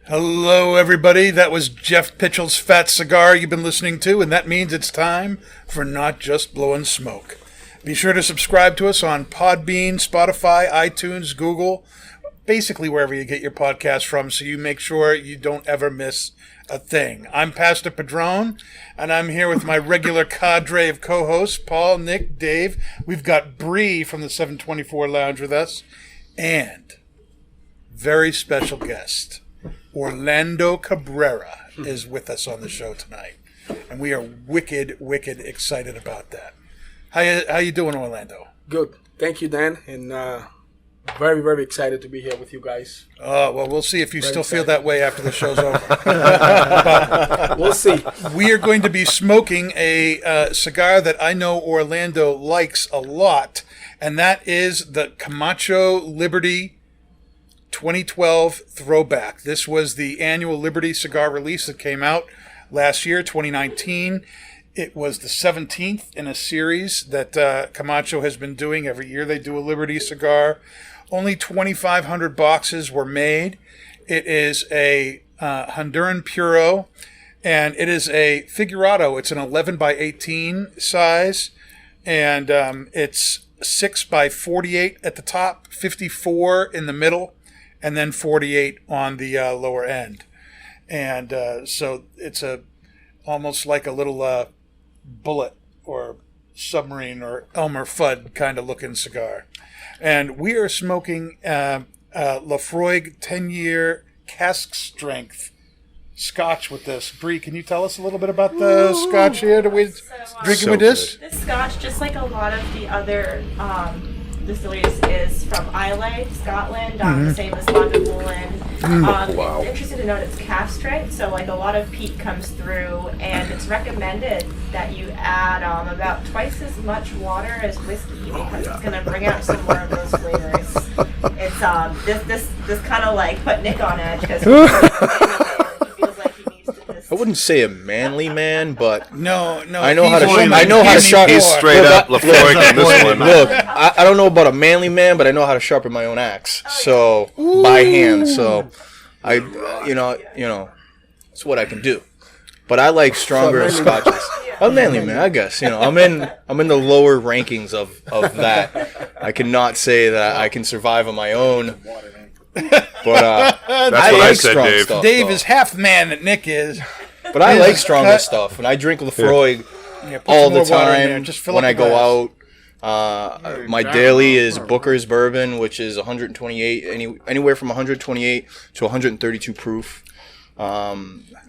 Hello, everybody. That was Jeff Pitchell's Fat Cigar you've been listening to, and that means it's time for Not Just Blowing Smoke. Be sure to subscribe to us on Podbean, Spotify, iTunes, Google, basically wherever you get your podcast from, so you make sure you don't ever miss a thing. I'm Pastor Padron, and I'm here with my regular cadre of co-hosts, Paul, Nick, Dave. We've got Bree from the 724 Lounge with us, and very special guest, Orlando Cabrera is with us on the show tonight, and we are wicked excited about that. How you doing, Orlando? Good. Thank you, Dan, and very excited to be here with you guys. Oh, well, we'll see if you still feel that way after the show's over. We'll see. We are going to be smoking a cigar that I know Orlando likes a lot, and that is the Camacho Liberty 2012 Throwback. This was the annual Liberty cigar release that came out last year, 2019. It was the 17th in a series that Camacho has been doing. Every year they do a Liberty cigar. Only 2,500 boxes were made. It is a Honduran Puro, and it is a Figurado. It's an 11 by 18 size, and it's 6 by 48 at the top, 54 in the middle, and then 48 on the lower end. And so it's almost like a little bullet or submarine or Elmer Fudd kind of looking cigar. And we are smoking Lafroig 10-year cask strength Scotch with this. Bree, can you tell us a little bit about the Scotch here? Do we drinking with this? This Scotch, just like a lot of the other distilleries, is from Islay, Scotland, the same as Lagavulin. Wow. Interesting to note it's cask strength, so like a lot of peat comes through, and it's recommended that you add about twice as much water as whiskey because it's going to bring out some more of those flavors. It's this kind of like put Nick on edge because he feels like he needs to just. I wouldn't say a manly man, but No. I know how to sharpen. He's straight up Lafroig on this one. Look, I don't know about a manly man, but I know how to sharpen my own axe. So by hand. So it's what I can do. But I like stronger scotches. I'm a manly man, I guess. I'm in the lower rankings of that. I cannot say that I can survive on my own. But that's what I said, Dave. Stuff, Dave is half the man that Nick is. But I like stronger stuff, and I drink Lafroig all the time when I go out. My daily is Booker's bourbon, which is 128, anywhere from 128 to 132 proof.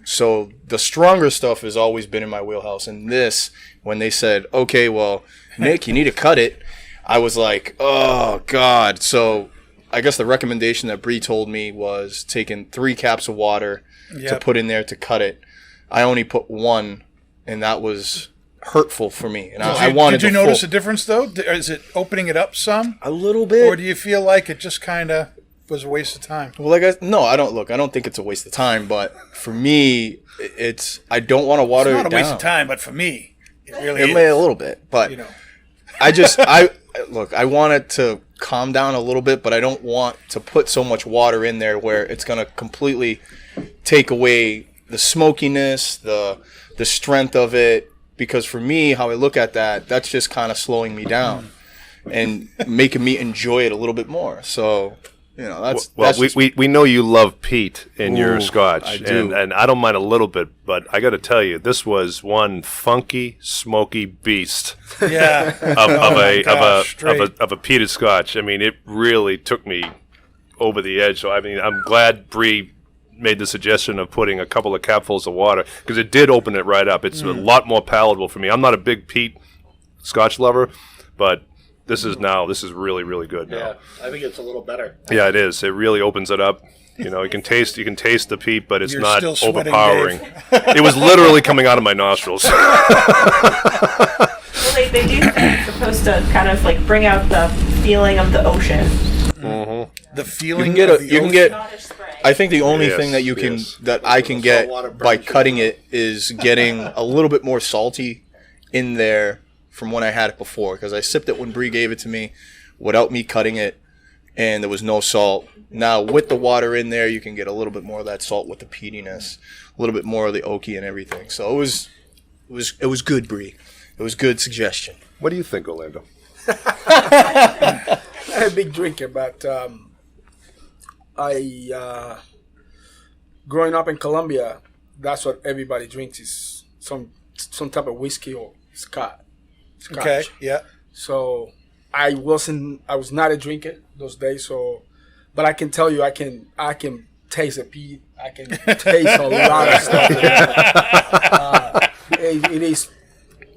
So the stronger stuff has always been in my wheelhouse. And this, when they said, okay, well, Nick, you need to cut it, I was like, oh, God. So I guess the recommendation that Bree told me was taking 3 caps of water to put in there to cut it. I only put 1, and that was hurtful for me. And I wanted. Did you notice a difference, though? Is it opening it up some? A little bit. Or do you feel like it just kind of was a waste of time? Well, I don't think it's a waste of time, but for me, I don't want to water it down. It's not a waste of time, but for me, it really is. A little bit, but I want it to calm down a little bit, but I don't want to put so much water in there where it's going to completely take away the smokiness, the strength of it, because for me, how I look at that, that's just kind of slowing me down and making me enjoy it a little bit more. So, we know you love peat in your Scotch, I do. And I don't mind a little bit, but I got to tell you, this was one funky, smoky beast. Yeah. of a peated Scotch. I mean, it really took me over the edge. So I mean, I'm glad Bree made the suggestion of putting a couple of capfuls of water, because it did open it right up. It's a lot more palatable for me. I'm not a big peat Scotch lover, but this is really, really good now. Yeah, I think it's a little better. Yeah, it is. It really opens it up. You can taste the peat, but it's not still sweating, overpowering. It was literally coming out of my nostrils. Well, they do think it's supposed to kind of like bring out the feeling of the ocean. Mm-hmm. The feeling I think the only thing that I can get by cutting it is getting a little bit more salty in there from when I had it before, because I sipped it when Bree gave it to me without me cutting it, and there was no salt. Now, with the water in there, you can get a little bit more of that salt with the peatiness, a little bit more of the oaky and everything. So it was good, Bree. It was good suggestion. What do you think, Orlando? I'm a big drinker, but growing up in Colombia, that's what everybody drinks is some type of whiskey or scotch. Okay, yeah. So I was not a drinker those days. So, but I can tell you, I can taste the peat. I can taste a lot of stuff. It is,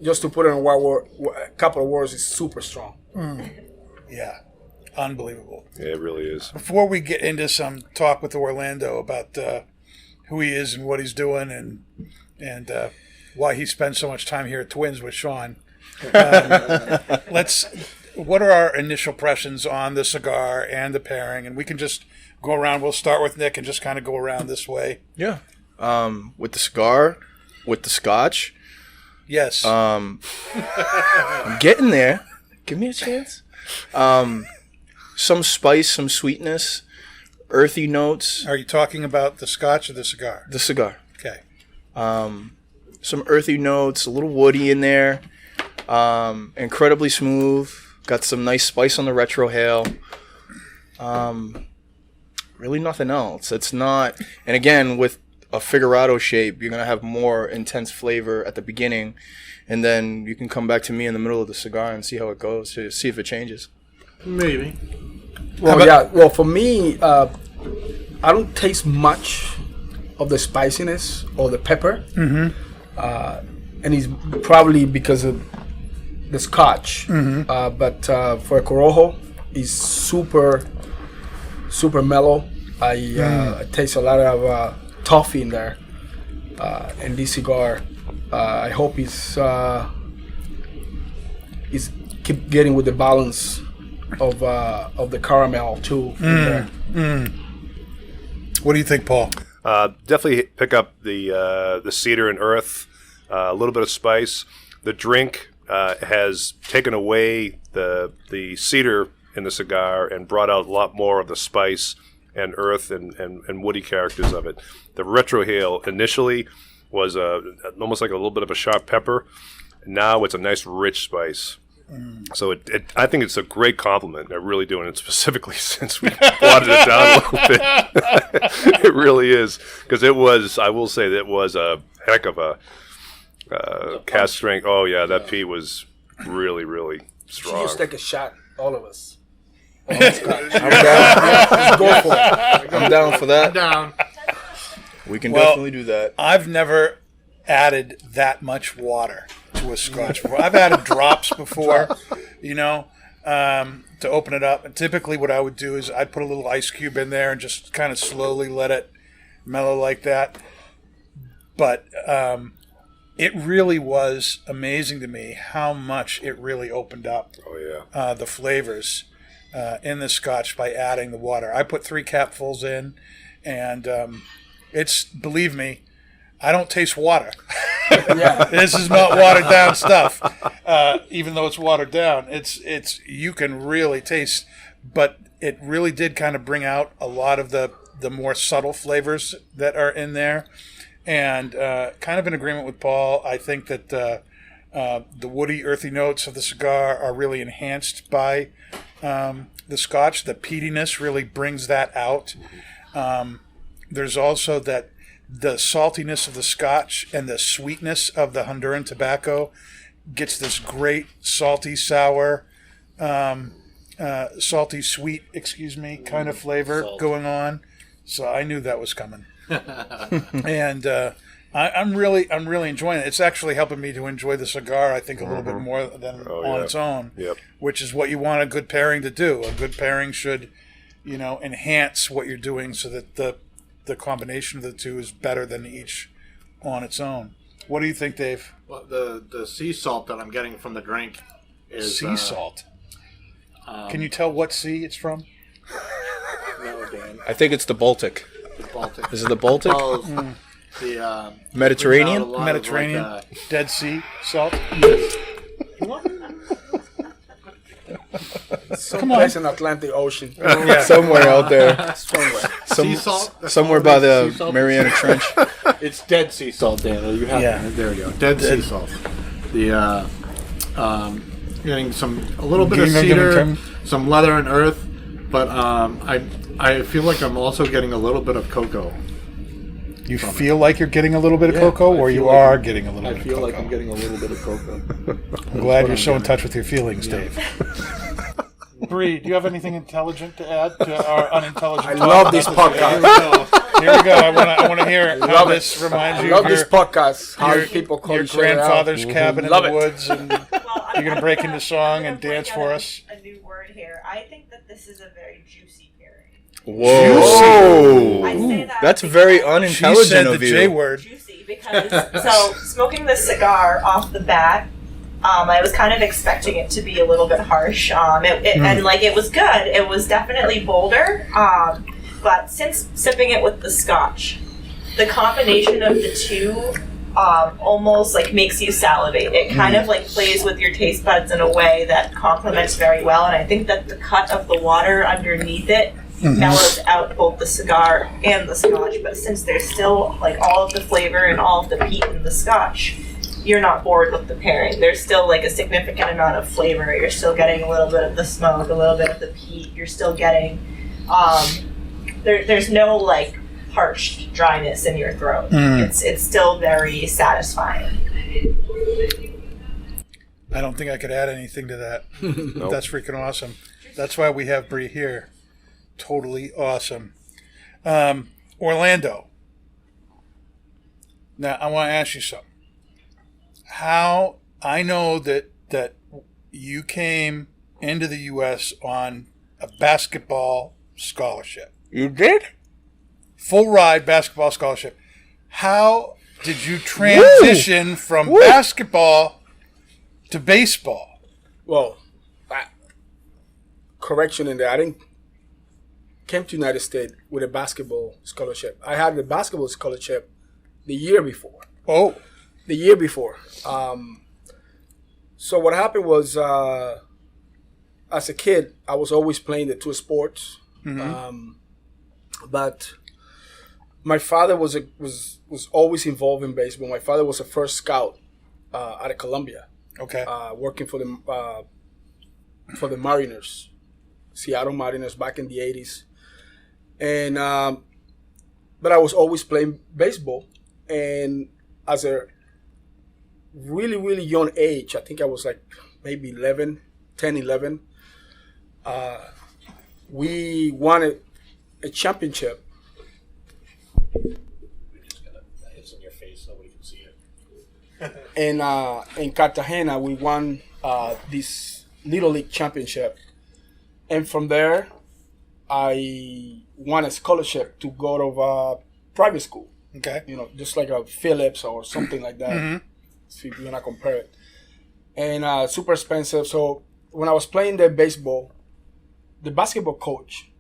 just to put it in a couple of words, it's super strong. Yeah, unbelievable. Yeah, it really is. Before we get into some talk with Orlando about who he is and what he's doing and why he spends so much time here at Twins with Sean, what are our initial impressions on the cigar and the pairing? And we can just go around. We'll start with Nick and just kind of go around this way. Yeah. With the cigar, with the scotch. Yes. I'm getting there. Give me a chance. Some spice, some sweetness, earthy notes. Are you talking about the scotch or the cigar? The cigar. Okay. Some earthy notes, a little woody in there. Incredibly smooth. Got some nice spice on the retrohale. Really nothing else. It's not, and again, with a figurado shape, you're going to have more intense flavor at the beginning, and then you can come back to me in the middle of the cigar and see how it goes, to see if it changes. Maybe. Well, yeah. Well, for me, I don't taste much of the spiciness or the pepper. And it's probably because of the scotch. But for a Corojo, it's super mellow. I taste a lot of toffee in there. And this cigar, I hope it's keep getting with the balance of the caramel too. What do you think, Paul? Definitely pick up the cedar and earth, a little bit of spice. The drink has taken away the cedar in the cigar and brought out a lot more of the spice and earth and woody characters of it. The retrohale initially was almost like a little bit of a sharp pepper. Now it's a nice rich spice. So I think it's a great compliment. I really do, and specifically since we watered it down a little bit. It really is, because I will say that it was a heck of a cast strength. Oh yeah, that peat was really, really strong. Just take a shot, all of us. I'm down. Go for it. I'm down for that. Down. We can definitely do that. I've never added that much water to a scotch before. I've added drops before, to open it up. And typically what I would do is I'd put a little ice cube in there and just kind of slowly let it mellow like that. But it really was amazing to me how much it really opened up the flavors in the scotch by adding the water. I put 3 capfuls in, and it's, believe me, I don't taste water. This is not watered down stuff. Even though it's watered down, it's you can really taste, but it really did kind of bring out a lot of the more subtle flavors that are in there. And kind of in agreement with Paul, I think that the woody, earthy notes of the cigar are really enhanced by the scotch. The peatiness really brings that out. There's also that the saltiness of the scotch and the sweetness of the Honduran tobacco gets this great salty sour, salty sweet, kind of flavor going on. So I knew that was coming. And I'm really enjoying it. It's actually helping me to enjoy the cigar, I think, a little bit more than on its own, which is what you want a good pairing to do. A good pairing should, enhance what you're doing so that the combination of the two is better than each on its own. What do you think, Dave? Well, the sea salt that I'm getting from the drink is sea salt. Can you tell what sea it's from? No, Dan. I think it's the Baltic. The Baltic. Is it the Baltic? The Mediterranean? Mediterranean, Dead Sea salt. Someplace in Atlantic Ocean. Somewhere out there. Somewhere. Sea salt? That's Somewhere all by it is, sea the salt? Mariana Trench. It's dead sea salt, Daniel. You have there you go. Dead sea salt. The getting a little bit of cedar, some leather and earth, but I feel like I'm also getting a little bit of cocoa. You feel like you're getting a little bit of cocoa, or you are getting a little bit of cocoa? I feel like I'm getting a little bit of cocoa. I'm glad you're so in touch with your feelings, Dave. Bree, do you have anything intelligent to add to our unintelligent? I love this podcast. Here we go. I want to hear how this reminds you love of this podcast. How people call your each other out. grandfather's cabin in Love the it. woods, and you're going to break into song and dance for us. A new word here. I think that this is a very juicy pairing. Whoa. I say that That's because- very She unintelligent said the of you. J word. Juicy because so smoking this cigar off the bat, I was kind of expecting it to be a little bit harsh. And like it was good. It was definitely bolder. But since sipping it with the scotch, the combination of the two almost like makes you salivate. It kind of like plays with your taste buds in a way that complements very well. And I think that the cut of the water underneath it mellows out both the cigar and the scotch. But since there's still like all of the flavor and all of the peat in the scotch, you're not bored with the pairing. There's still like a significant amount of flavor. You're still getting a little bit of the smoke, a little bit of the peat. You're still getting there's no like parched dryness in your throat. It's still very satisfying. I don't think I could add anything to that. That's freaking awesome. That's why we have Bree here. Totally awesome. Orlando. Now, I want to ask you something. How I know that you came into the U.S. on a basketball scholarship. You did? Full ride basketball scholarship. How did you transition from basketball to baseball? Well, correction in there. I didn't came to United States with a basketball scholarship. I had the basketball scholarship the year before. Oh. The year before. So what happened was, as a kid, I was always playing the two sports. But my father was always involved in baseball. My father was the first scout out of Colombia. Okay. Working for the Mariners, Seattle Mariners back in the 80s. And but I was always playing baseball. And as a really, really young age, I think I was like maybe 11, we won a championship. It's in your face, nobody can see it. In Cartagena, we won this Little League championship. And from there, I won a scholarship to go to private school. Okay. You know, just like a Phillips or something like that. So if you want to compare it. And super expensive. So when I was playing the baseball, the basketball coach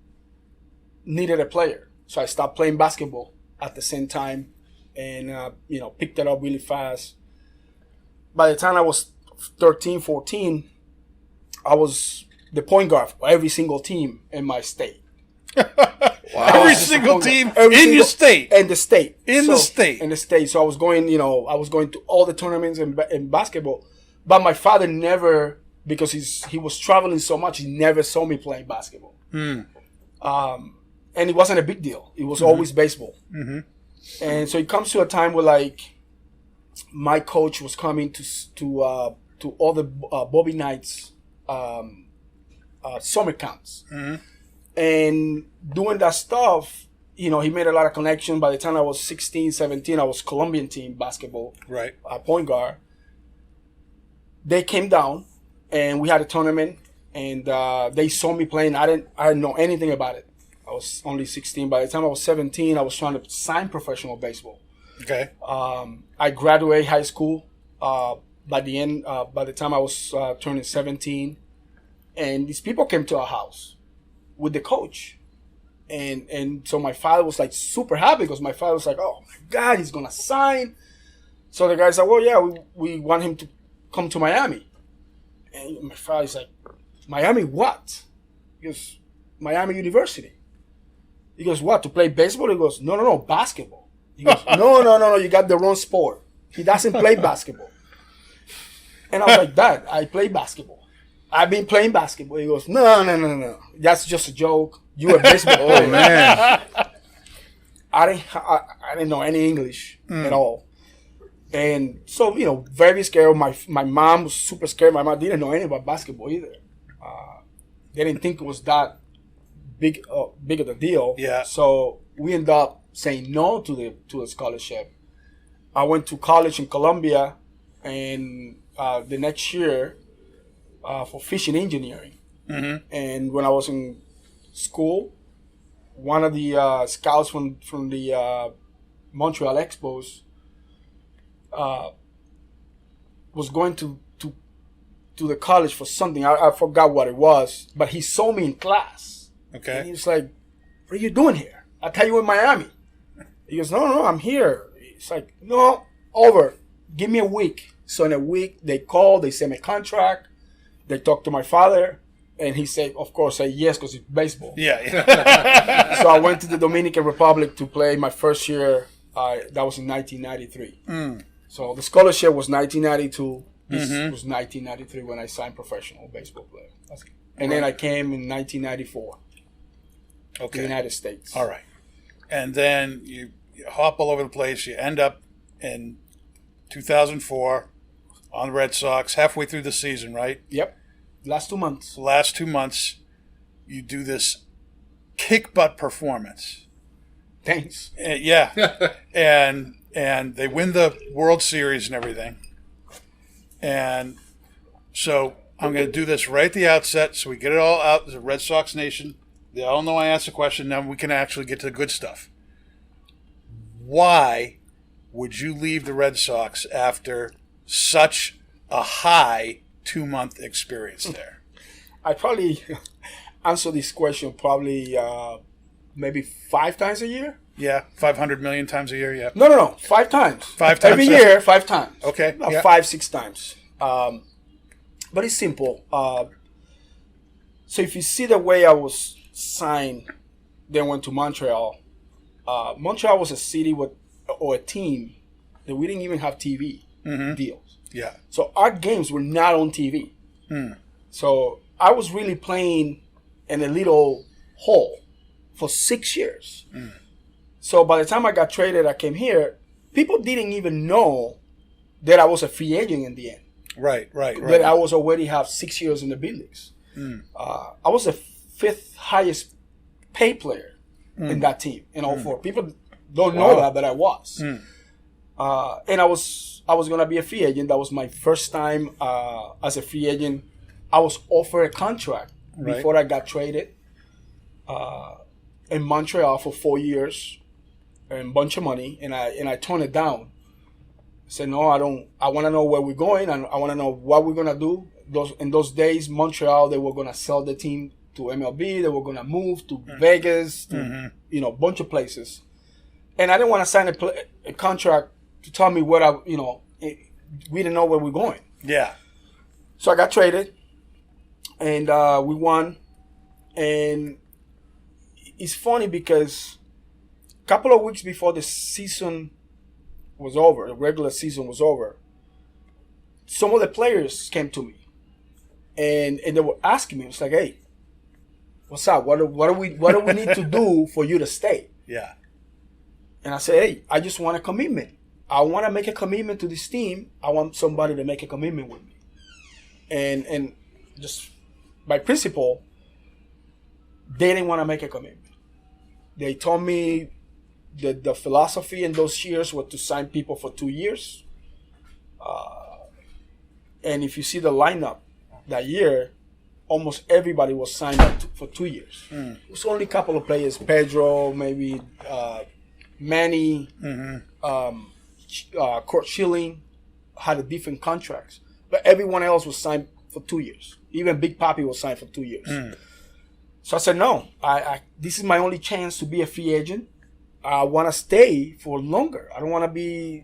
needed a player. So I stopped playing basketball at the same time and, picked it up really fast. By the time I was 13, 14, I was the point guard for every single team in my state. Every single team in your state. In the state. In the state. So I was going to all the tournaments in basketball. But my father never, because he was traveling so much, he never saw me playing basketball. And it wasn't a big deal. It was always baseball. And so it comes to a time where like my coach was coming to all the Bobby Knight's summer camps. And doing that stuff, he made a lot of connections. By the time I was 16, 17, I was Colombian team basketball. Right. Point guard. They came down and we had a tournament and they saw me playing. I didn't know anything about it. I was only 16. By the time I was 17, I was trying to sign professional baseball. Okay. I graduated high school by the time I was turning 17. And these people came to our house with the coach. And so my father was like super happy because my father was like, oh my God, he's going to sign. So the guy said, well, yeah, we want him to come to Miami. And my father's like, Miami what? He goes, Miami University. He goes, what, to play baseball? He goes, no, basketball. He goes, no, you got the wrong sport. He doesn't play basketball. And I was like, Dad, I play basketball. I've been playing basketball. He goes, no. That's just a joke. You a baseball player. Oh, man. I didn't know any English at all. And so, very scared. My mom was super scared. My mom didn't know anything about basketball either. They didn't think it was that big of a deal. Yeah. So we ended up saying no to the scholarship. I went to college in Colombia, and the next year for fishing engineering. Mm-hmm. And when I was in school, one of the scouts from the Montreal Expos was going to the college for something. I forgot what it was, but he saw me in class. Okay. And he was like, what are you doing here? I thought you were in Miami. He goes, no, I'm here. It's like, no, over. Give me a week. So in a week, they called, they sent me a contract, they talked to my father, and he said, of course, say yes, because it's baseball. Yeah. So I went to the Dominican Republic to play my first year. That was in 1993. So the scholarship was 1992. This was 1993 when I signed professional baseball player. And then I came in 1994 to the United States. All right. And then you hop all over the place. You end up in 2004 on the Red Sox, halfway through the season, right? Yep. Last 2 months. Last 2 months, you do this kick butt performance. Thanks. Yeah. and they win the World Series and everything. And so I'm going to do this right at the outset so we get it all out as a Red Sox Nation. They all know I asked the question. Now we can actually get to the good stuff. Why would you leave the Red Sox after such a high 2-month experience there? I probably answer this question maybe 5 times a year. Yeah, 500 million times a year, yeah. No, 5 times. 5 times? Every year, 5 times. Okay. About yeah. 5-6 times. But it's simple. So if you see the way I was signed, then went to Montreal. Montreal was a city or a team that we didn't even have TV deals. Yeah. So our games were not on TV. So I was really playing in a little hole for 6 years. So by the time I got traded, I came here, people didn't even know that I was a free agent in the end. Right. That I was already have 6 years in the big leagues. I was the 5th highest paid player in that team in 04. People don't know that, but I was. And I was going to be a free agent. That was my first time as a free agent. I was offered a contract before I got traded in Montreal for 4 years and a bunch of money, and I turned it down. I said, no, I don't. I want to know where we're going, and I want to know what we're going to do. In those days, Montreal, they were going to sell the team to MLB. They were going to move to Vegas, to, a bunch of places. And I didn't want to sign a contract to tell me we didn't know where we're going. Yeah. So I got traded, and we won. And it's funny because a couple of weeks before the season was over, the regular season was over, some of the players came to me, and they were asking me, it's like, hey, what's up? What do we need to do for you to stay? Yeah. And I said, hey, I just want a commitment. I want to make a commitment to this team. I want somebody to make a commitment with me. And just by principle, they didn't want to make a commitment. They told me that the philosophy in those years was to sign people for 2 years. And if you see the lineup that year, almost everybody was signed up for 2 years. It was only a couple of players, Pedro, maybe Manny, Kurt Schilling, had different contracts. But everyone else was signed for 2 years. Even Big Papi was signed for 2 years. So I said, no, this is my only chance to be a free agent. I want to stay for longer. I don't want to be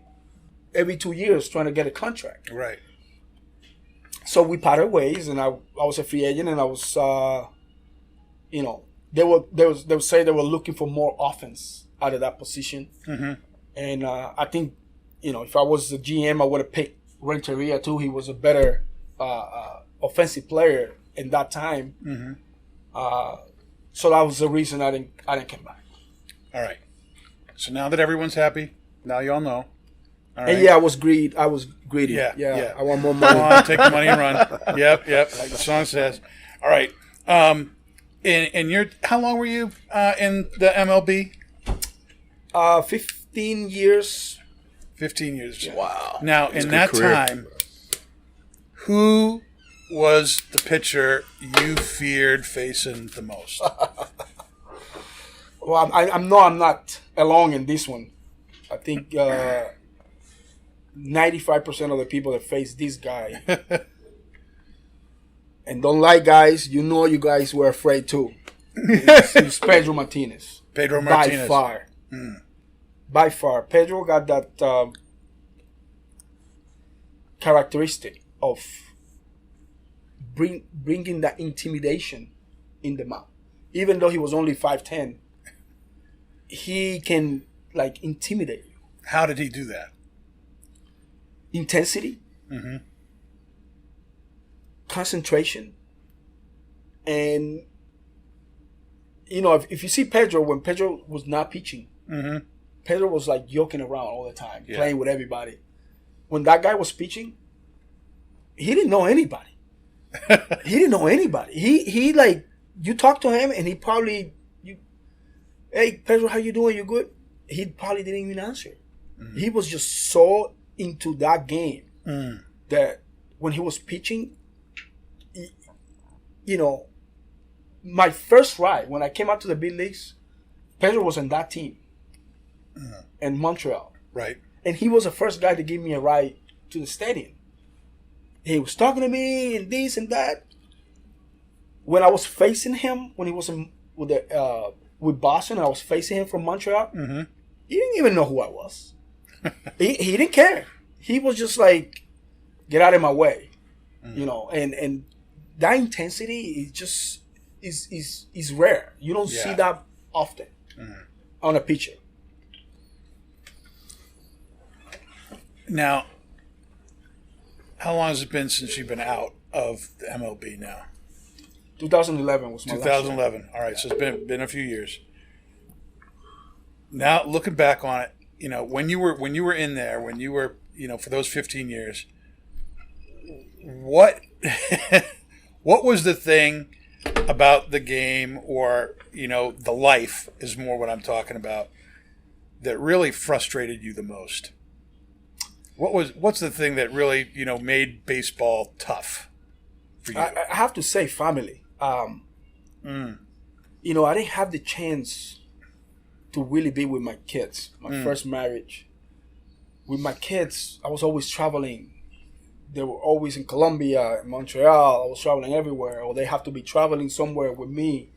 every 2 years trying to get a contract. Right. So we parted ways, and I was a free agent, and I was, they would say they were looking for more offense out of that position. Mm-hmm. And I think, if I was the GM, I would have picked Renteria too. He was a better offensive player in that time. Mm-hmm. So that was the reason I didn't come back. All right. So now that everyone's happy, now you all know. All right. And I was greedy. Yeah. I want more money. Come on, take the money and run. Yep. Like the song says. All right. How long were you in the MLB? 15 years. 15 years. Wow. Now, in that time, who was the pitcher you feared facing the most? Well, I'm not alone in this one. I think 95% of the people that face this guy and don't like guys, you guys were afraid too. It's Pedro Martinez. Pedro Martinez. By far. By far. Pedro got that characteristic of bringing that intimidation in the mouth. Even though he was only 5'10", he can intimidate you. How did he do that? Intensity, concentration, and if you see Pedro, when Pedro was not pitching, Pedro was joking around all the time, playing with everybody. When that guy was pitching, he didn't know anybody. He you talk to him and he probably hey Pedro, how you doing? You good? He probably didn't even answer. He was just so into that game that when he was pitching, my first ride when I came out to the big leagues, Pedro was on that team in Montreal, right? And he was the first guy to give me a ride to the stadium. He was talking to me and this and that. When I was facing him, when he was with Boston, I was facing him from Montreal. He didn't even know who I was. he didn't care. He was just like, get out of my way, And that intensity is just is rare. You don't see that often on a pitcher. Now, how long has it been since you've been out of the MLB now? 2011 was my last year. 2011. All right, so it's been a few years. Now, looking back on it, when you were in there, when you were, for those 15 years, what was the thing about the game, or the life is more what I'm talking about, that really frustrated you the most? What's the thing that really made baseball tough for you? I have to say family. I didn't have the chance to really be with my kids. My first marriage. With my kids, I was always traveling. They were always in Colombia, in Montreal. I was traveling everywhere, or they have to be traveling somewhere with me.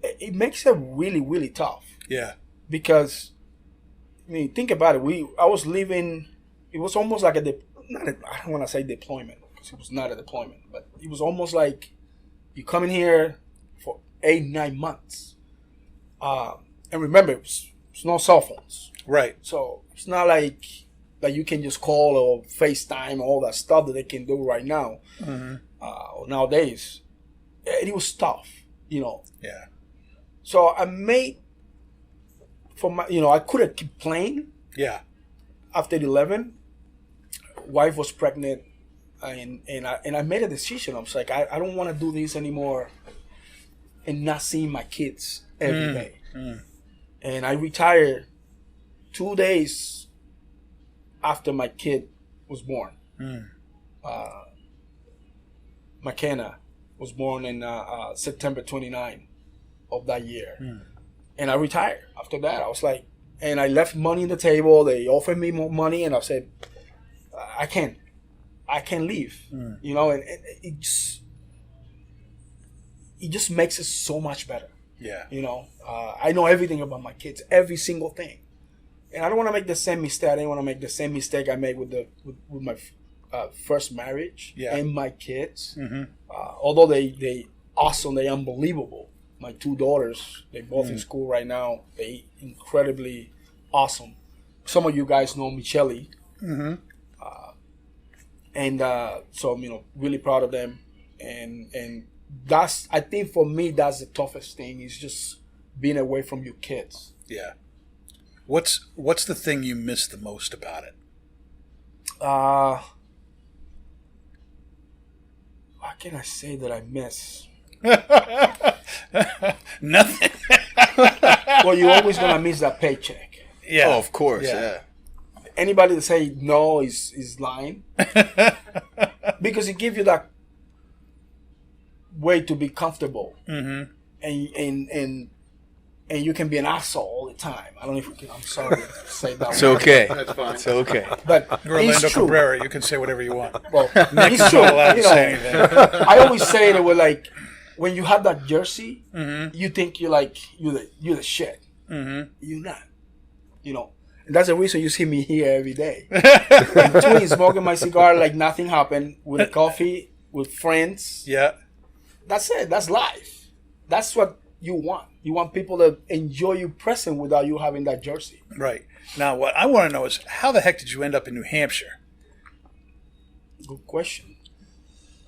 It makes it really, really tough. Yeah. Because, think about it. I was living. It was almost like I don't want to say deployment, because it was not a deployment, but it was almost like you come in here for 8-9 months. And remember, it's no cell phones. Right. So it's not like you can just call or FaceTime, all that stuff that they can do right now. Or nowadays. It was tough, Yeah. So I made, I couldn't keep playing. Yeah. After 11, wife was pregnant, and I made a decision. I was like, I don't want to do this anymore, and not seeing my kids every day. And I retired 2 days after my kid was born. McKenna was born in September 29 of that year, and I retired after that. I was like, and I left money on the table. They offered me more money, and I said, I can't leave. And it just makes it so much better. Yeah. I know everything about my kids, every single thing, and I don't want to make the same mistake. I didn't want to make the same mistake I made with my first marriage Yeah. and my kids. Mm-hmm. Although they awesome, they unbelievable. My two daughters, they both in school right now. They incredibly awesome. Some of you guys know Michelle. Mm-hmm. And so really proud of them. And that's, I think for me, that's the toughest thing, is just being away from your kids. Yeah. What's the thing you miss the most about it? What can I say that I miss? Nothing. Well, you're always gonna miss that paycheck. Yeah. Oh, of course, Yeah. yeah. Anybody that say no is lying, because it gives you that way to be comfortable, Mm-hmm. and you can be an asshole all the time. I don't know if you can, I'm sorry to say that. It's word. okay. That's fine. It's okay. But You're Orlando it's true. Cabrera. You can say whatever you want. Well, Nick it's is true. not allowed to say anything. I always say that we're like, when you have that jersey, Mm-hmm. you think you're the shit. Mm-hmm. You're not. And that's the reason you see me here every day. Between smoking my cigar like nothing happened, with a coffee, with friends. Yeah. That's it. That's life. That's what you want. You want people to enjoy you present without you having that jersey. Right. Now, what I want to know is, how the heck did you end up in New Hampshire? Good question.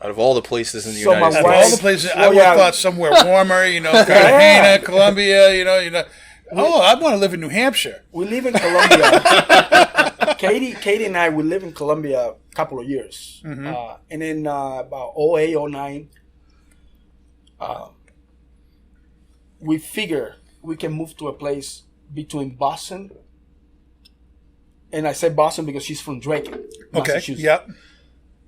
Out of all the places in the So my United Out of wife- States. all the places, I Well, would have yeah. thought somewhere warmer, Cartagena, Colombia, Oh, I want to live in New Hampshire. We live in Colombia. Katie and I, we live in Colombia a couple of years. Mm-hmm. And then about 08, 09, we figure we can move to a place between Boston, and I say Boston because she's from Drake, Okay. Massachusetts. Yep.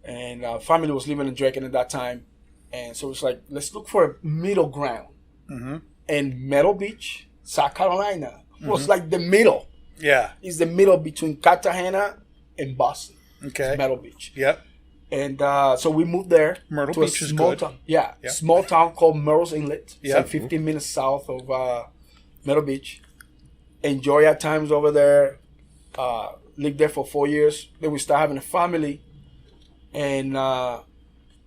And family was living in Drake at that time. And so it's like, let's look for a middle ground. Mm-hmm. And Myrtle Beach, South Carolina, was like the middle. Yeah. It's the middle between Cartagena and Boston. Okay. Myrtle Beach. Yep. And so we moved there. Myrtle to Beach a is small good. town. Yeah, Yeah. small town called Myrtle's Inlet. It's Yeah. like 15 minutes south of Myrtle Beach. Enjoy our times over there. Lived there for 4 years. Then we started having a family. And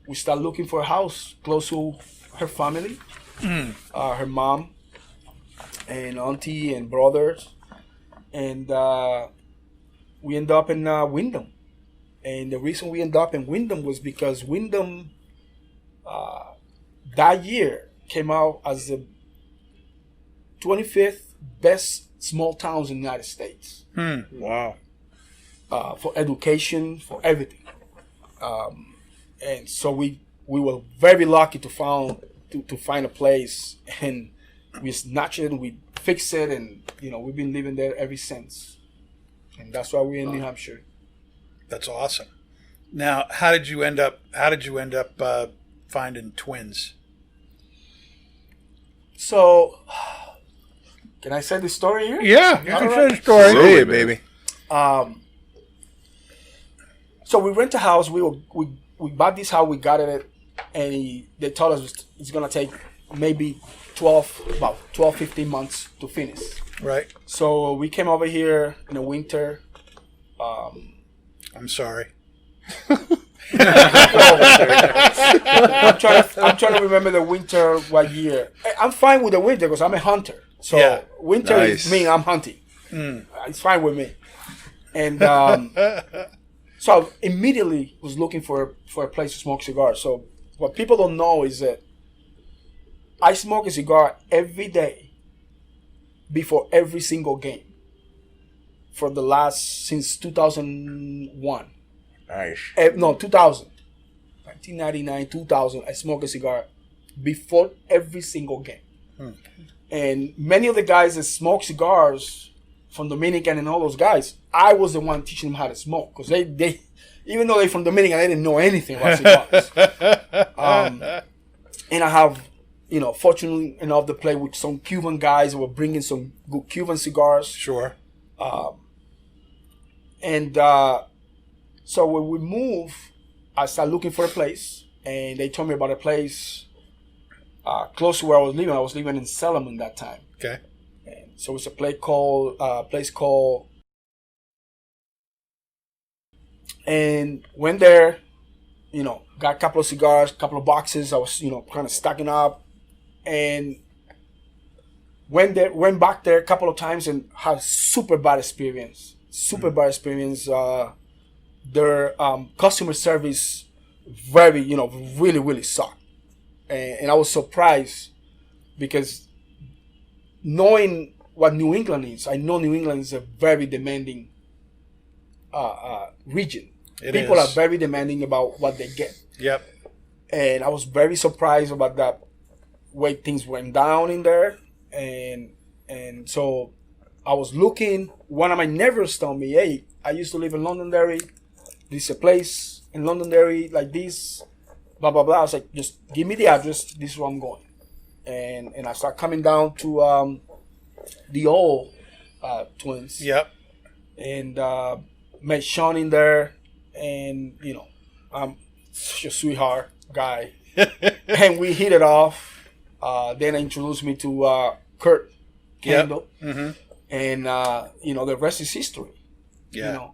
we started looking for a house close to her family. Her mom and auntie and brothers. And we ended up in Wyndham. And the reason we ended up in Wyndham was because Wyndham that year came out as the 25th best small towns in the United States. Wow. For education, for everything. And so we were very lucky to find a place, and we snatched it and we fixed it, and we've been living there ever since. And that's why we're in New Hampshire. That's awesome. Now, how did you end up finding twins? So, can I say the story here? Yeah, you can All share right. the story. Say it, baby. So we rent a house. We bought this house. We got it, and they told us it's gonna take maybe 15 months to finish. Right. So we came over here in the winter. I'm sorry. I'm trying to remember the winter, what year. I'm fine with the winter because I'm a hunter. So Yeah. winter Nice. is mean I'm hunting. It's fine with me. And so I immediately was looking for a place to smoke cigars. So what people don't know is that I smoke a cigar every day before every single game for the since 2001. Nice. No, 2000. 1999, 2000, I smoke a cigar before every single game. And many of the guys that smoke cigars from Dominican and all those guys, I was the one teaching them how to smoke. Because they even though they're from Dominican, they didn't know anything about cigars. And I have, fortunately enough to play with some Cuban guys who were bringing some good Cuban cigars. Sure. So when we moved, I started looking for a place, and they told me about a place close to where I was living. I was living in Solomon that time. Okay. And so it's a place called And went there, got a couple of cigars, a couple of boxes. I was, kind of stacking up, and went back there a couple of times and had super bad experience. Their customer service very, really, really sucked. And I was surprised because knowing what New England is, I know New England is a very demanding region. People are very demanding about what they get. Yep. And I was very surprised about that way things went down in there. And so I was looking. One of my neighbors told me, hey, I used to live in Londonderry. This is a place in Londonderry like this, blah, blah, blah. I was like, just give me the address. This is where I'm going. And I started coming down to the old Twins. Yep. And met Sean in there. And, I'm such a sweetheart guy. And we hit it off. Then I introduced me to Kurt Kendall. Yep. Mm-hmm. And, the rest is history. Yeah.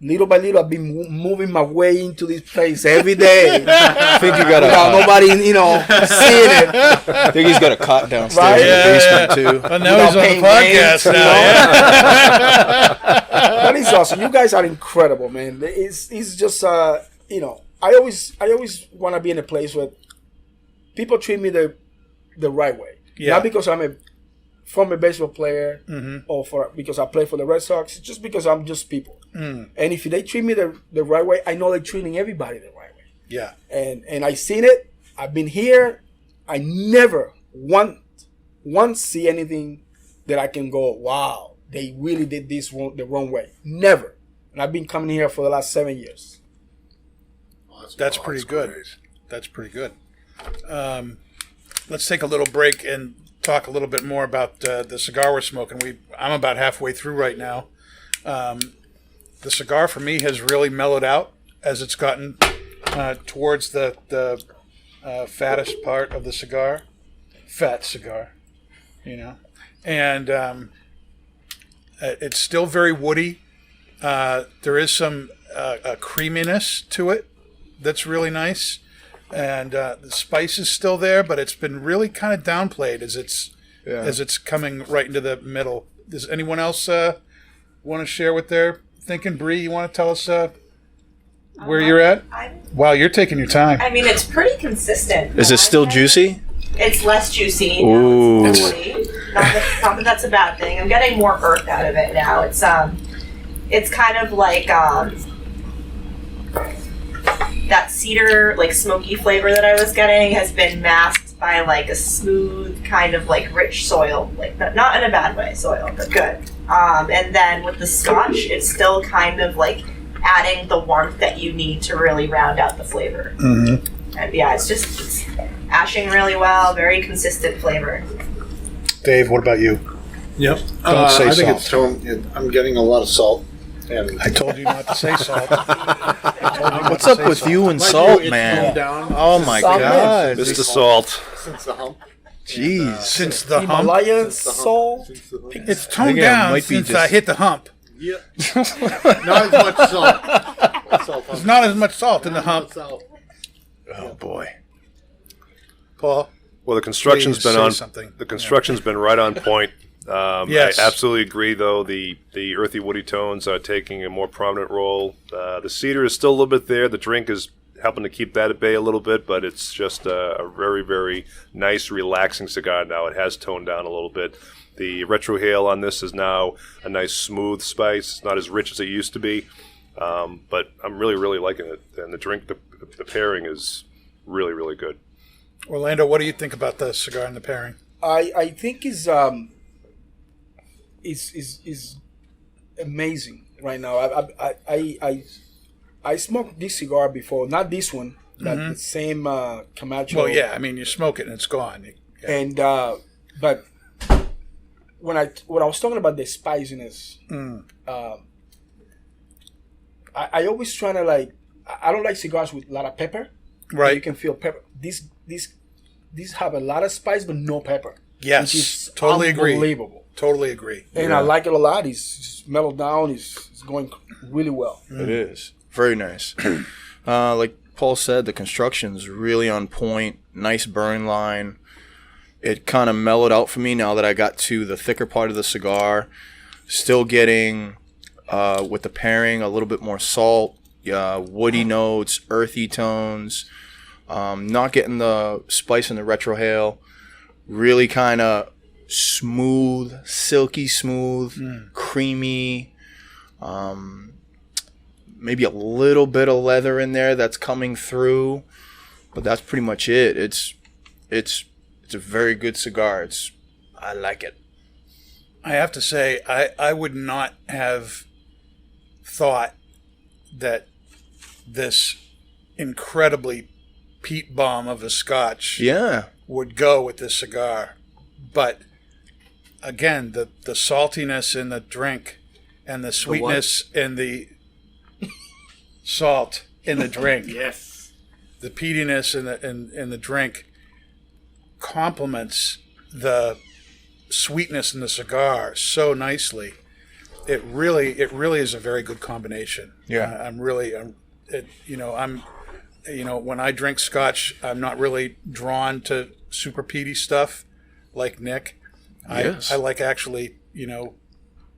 Little by little, I've been moving my way into this place every day. I think you got without nobody, seeing it. I think he's got a cot downstairs in the basement too. Well, now he's on the podcast now. That is awesome. You guys are incredible, man. It's just I always want to be in a place where people treat me the right way. Yeah. Not because I'm a former baseball player Mm-hmm. or because I play for the Red Sox. It's just because I'm just people. Mm. And if they treat me the right way, I know they're treating everybody the right way. Yeah. And I seen it. I've been here. I never once see anything that I can go, wow, they really did this the wrong way. Never. And I've been coming here for the last 7 years. That's pretty good. That's pretty good. Let's take a little break and talk a little bit more about the cigar we're smoking. I'm about halfway through right now. The cigar for me has really mellowed out as it's gotten towards the fattest part of the cigar. Fat cigar, and it's still very woody. There is some creaminess to it that's really nice, and the spice is still there, but it's been really kind of downplayed as it's coming right into the middle. Does anyone else want to share what they're thinking? Bree, you want to tell us where you're at? Wow, you're taking your time. I mean, it's pretty consistent. Is it still juicy? It's less juicy. Ooh. It's woody. Not that that's a bad thing. I'm getting more earth out of it now. It's kind of like that cedar, like smoky flavor that I was getting has been masked by like a smooth kind of like rich soil, like not in a bad way soil, but good. And then with the Scotch, it's still kind of like adding the warmth that you need to really round out the flavor. Mm-hmm. And yeah, it's ashing really well, very consistent flavor. Dave, what about you? Yep. Don't say I think salt. it's I'm getting a lot of salt. And I told you not to say salt. What's up with you and salt, man? Oh my God, Mr. Salt. Since the hump. Jeez. Since the hump, Himalaya salt. it's toned down since I hit the hump. Yeah. Not as much salt. There's not as much salt in the hump. Salt. Oh boy, Paul. Well, the construction's Please been say on. something. The construction's been right on point. Yes. I absolutely agree, though. The earthy woody tones are taking a more prominent role. The cedar is still a little bit there. The drink is helping to keep that at bay a little bit, but it's just a very, very nice, relaxing cigar now. It has toned down a little bit. The retrohale on this is now a nice, smooth spice. It's not as rich as it used to be, but I'm really, really liking it. And the drink, the pairing is really, really good. Orlando, what do you think about the cigar and the pairing? I think is amazing right now. I smoked this cigar before, not this one, but the same Camacho. Well, yeah, I mean, you smoke it and it's gone. Yeah. And but when I was talking about the spiciness, I always try to like. I don't like cigars with a lot of pepper. Right. You can feel pepper. These have a lot of spice but no pepper. Yes, which is totally agree. Unbelievable. Totally agree. And I like it a lot. He's mellowed down. He's going really well. It is. Very nice. Like Paul said, the construction's really on point. Nice burn line. It kind of mellowed out for me now that I got to the thicker part of the cigar. Still getting, with the pairing, a little bit more salt, woody notes, earthy tones. Not getting the spice and the retrohale. Really kind of smooth, silky smooth, creamy. Maybe a little bit of leather in there that's coming through, but that's pretty much it. It's a very good cigar. I like it. I have to say, I would not have thought that this incredibly peat bomb of a Scotch would go with this cigar. But again, the saltiness in the drink and the sweetness in the salt in the drink. Yes. The peatiness in the drink complements the sweetness in the cigar so nicely. It really is a very good combination. Yeah. When I drink Scotch, I'm not really drawn to super peaty stuff like Nick. Yes. I like actually,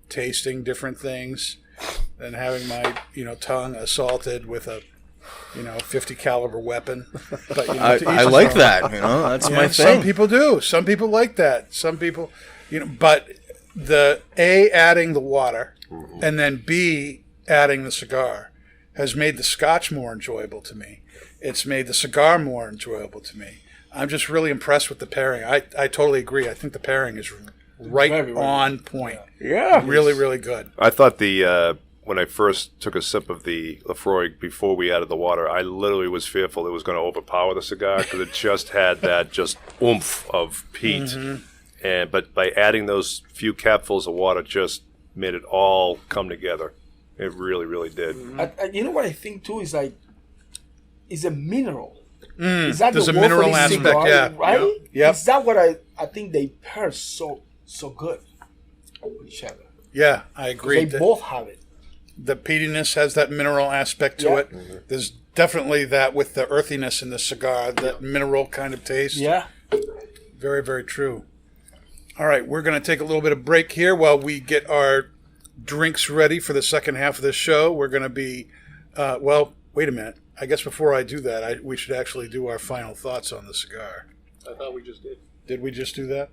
tasting different things and having my, tongue assaulted with a 50 caliber weapon. But I like that. That's my thing. Some people do. Some people like that. Some people, but the A, adding the water, and then B, adding the cigar has made the Scotch more enjoyable to me. It's made the cigar more enjoyable to me. I'm just really impressed with the pairing. I totally agree. I think the pairing is right on point. Yeah. Really, really good. I thought when I first took a sip of the Lafroig before we added the water, I literally was fearful it was going to overpower the cigar because it just had that just oomph of peat. Mm-hmm. But by adding those few capfuls of water, just made it all come together. It really, really did. You know what I think too is is a mineral. Is that there's the a word mineral for this aspect, cigar, yeah. right? Yep. Is that what I think they pair so good with each other? Yeah, I agree. They both have it. The peatiness has that mineral aspect to it. Mm-hmm. There's definitely that with the earthiness in the cigar, that mineral kind of taste. Yeah. Very, very true. All right, we're going to take a little bit of break here while we get our drinks ready for the second half of this show. We're going to be, wait a minute. I guess before I do that, we should actually do our final thoughts on the cigar. I thought we just did. Did we just do that?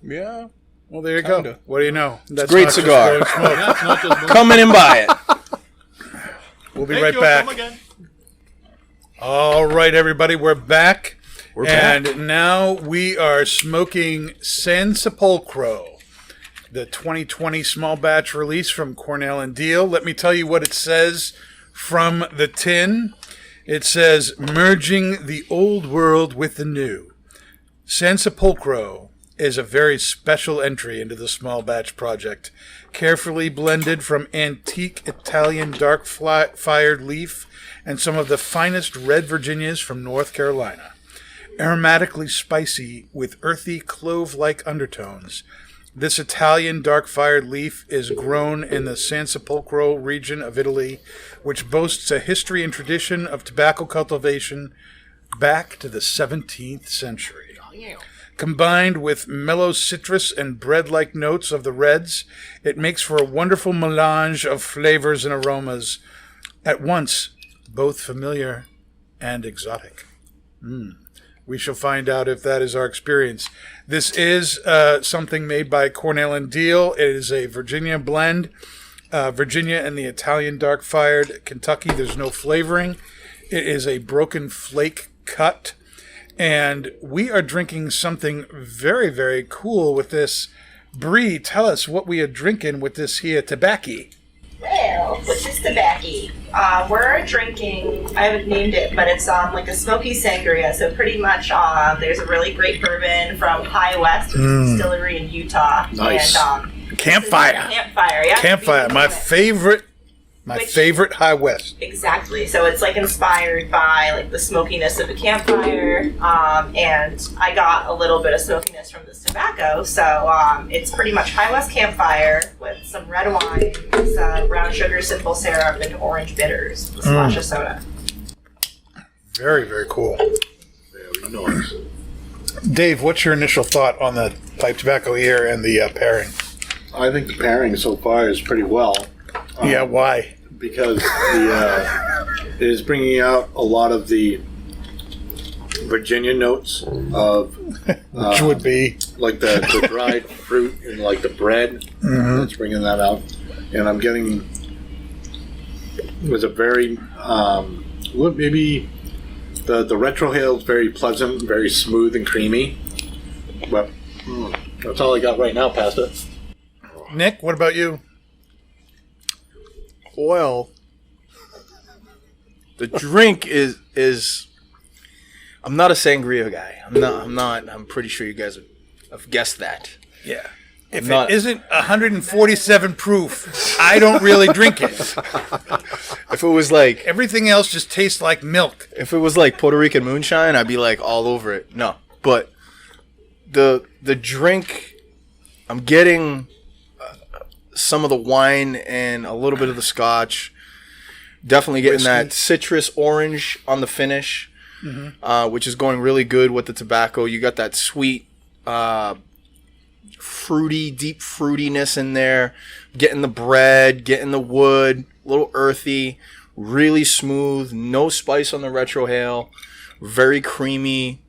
Yeah. Well, there you go. What do you know? That's great not just cigar. blowing smoke. Yeah, it's not just Come in and buy it. We'll be right back. Come again. All right, everybody, we're back. We're back. And now we are smoking Sansepolcro, the 2020 small batch release from Cornell and Diehl. Let me tell you what it says from the tin. It says, merging the old world with the new. Sansepolcro is a very special entry into the small batch project, carefully blended from antique Italian dark-fired leaf and some of the finest red Virginias from North Carolina. Aromatically spicy with earthy clove-like undertones, this Italian dark-fired leaf is grown in the Sansepolcro region of Italy, which boasts a history and tradition of tobacco cultivation back to the 17th century. Combined with mellow citrus and bread-like notes of the reds, it makes for a wonderful melange of flavors and aromas, at once both familiar and exotic. We shall find out if that is our experience. This is something made by Cornell and Diehl. It is a Virginia blend. Virginia and the Italian dark-fired Kentucky. There's no flavoring. It is a broken flake cut. And we are drinking something very, very cool with this. Bree, tell us what we are drinking with this here tobacco. Well, with this tobacco, we're drinking, I haven't named it, but it's like a smoky sangria. So pretty much there's a really great bourbon from High West, which is a distillery in Utah. Nice. And, Campfire. Campfire, yeah. Campfire, my favorite My favorite High West. Exactly. So it's like inspired by like the smokiness of a campfire, and I got a little bit of smokiness from this tobacco. So it's pretty much High West campfire with some red wine, some brown sugar, simple syrup, and orange bitters, a splash of soda. Very, very cool. Very nice. Dave, what's your initial thought on the pipe tobacco here and the pairing? I think the pairing so far is pretty well. Yeah, why? Because it is bringing out a lot of the Virginia notes of which would be like the dried fruit and like the bread. It's bringing that out, and I'm getting was a very maybe the retrohale is very pleasant, very smooth and creamy. But that's all I got right now, Pastor. Nick, what about you? Well, the drink is. I'm not a sangria guy. I'm not. I'm pretty sure you guys have guessed that. Yeah. If it isn't 147 proof, I don't really drink it. If it was like everything else, just tastes like milk. If it was like Puerto Rican moonshine, I'd be like all over it. No, but the drink, I'm getting some of the wine and a little bit of the scotch. Definitely getting that citrus orange on the finish, which is going really good with the tobacco. You got that sweet, fruity, deep fruitiness in there. Getting the bread, getting the wood, a little earthy, really smooth. No spice on the retrohale. Very creamy.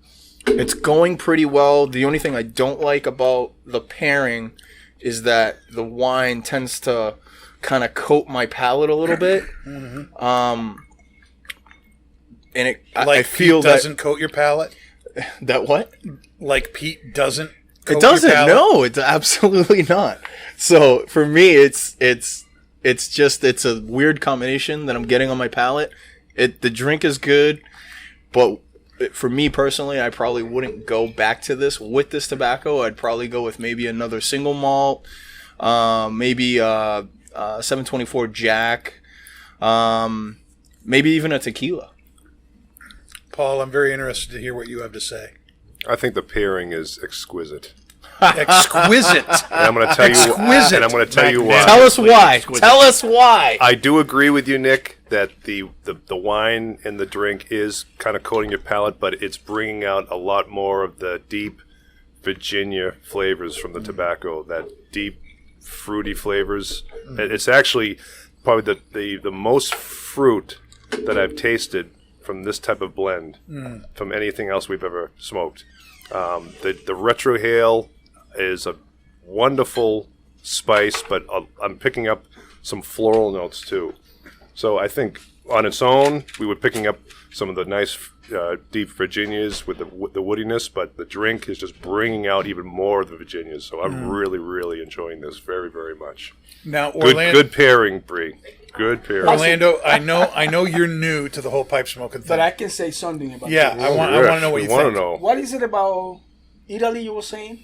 It's going pretty well. The only thing I don't like about the pairing is that the wine tends to kind of coat my palate a little bit. And I feel Pete doesn't coat your palate? That what? Like Pete doesn't coat It doesn't. your palate? No, it's absolutely not. So for me, it's a weird combination that I'm getting on my palate. The drink is good, but for me personally, I probably wouldn't go back to this with this tobacco. I'd probably go with maybe another single malt, maybe 724 Jack, maybe even a tequila. Paul, I'm very interested to hear what you have to say. I think the pairing is exquisite. Exquisite. And I'm going to tell you. And I'm going to tell you why. Tell us why. Tell us why. I do agree with you, Nick, that the wine in the drink is kind of coating your palate, but it's bringing out a lot more of the deep Virginia flavors from the tobacco. That deep fruity flavors. It's actually probably the most fruit that I've tasted from this type of blend from anything else we've ever smoked. The retrohale is a wonderful spice, but I'm picking up some floral notes too. So I think on its own, we were picking up some of the nice deep Virginias with the woodiness, but the drink is just bringing out even more of the Virginias. So I'm really, really enjoying this very, very much. Now, Orlando, good pairing, Bree. Good pairing. Orlando, I know you're new to the whole pipe smoking thing. But I can say something about this. I want to know what you think. What is it about Italy you were saying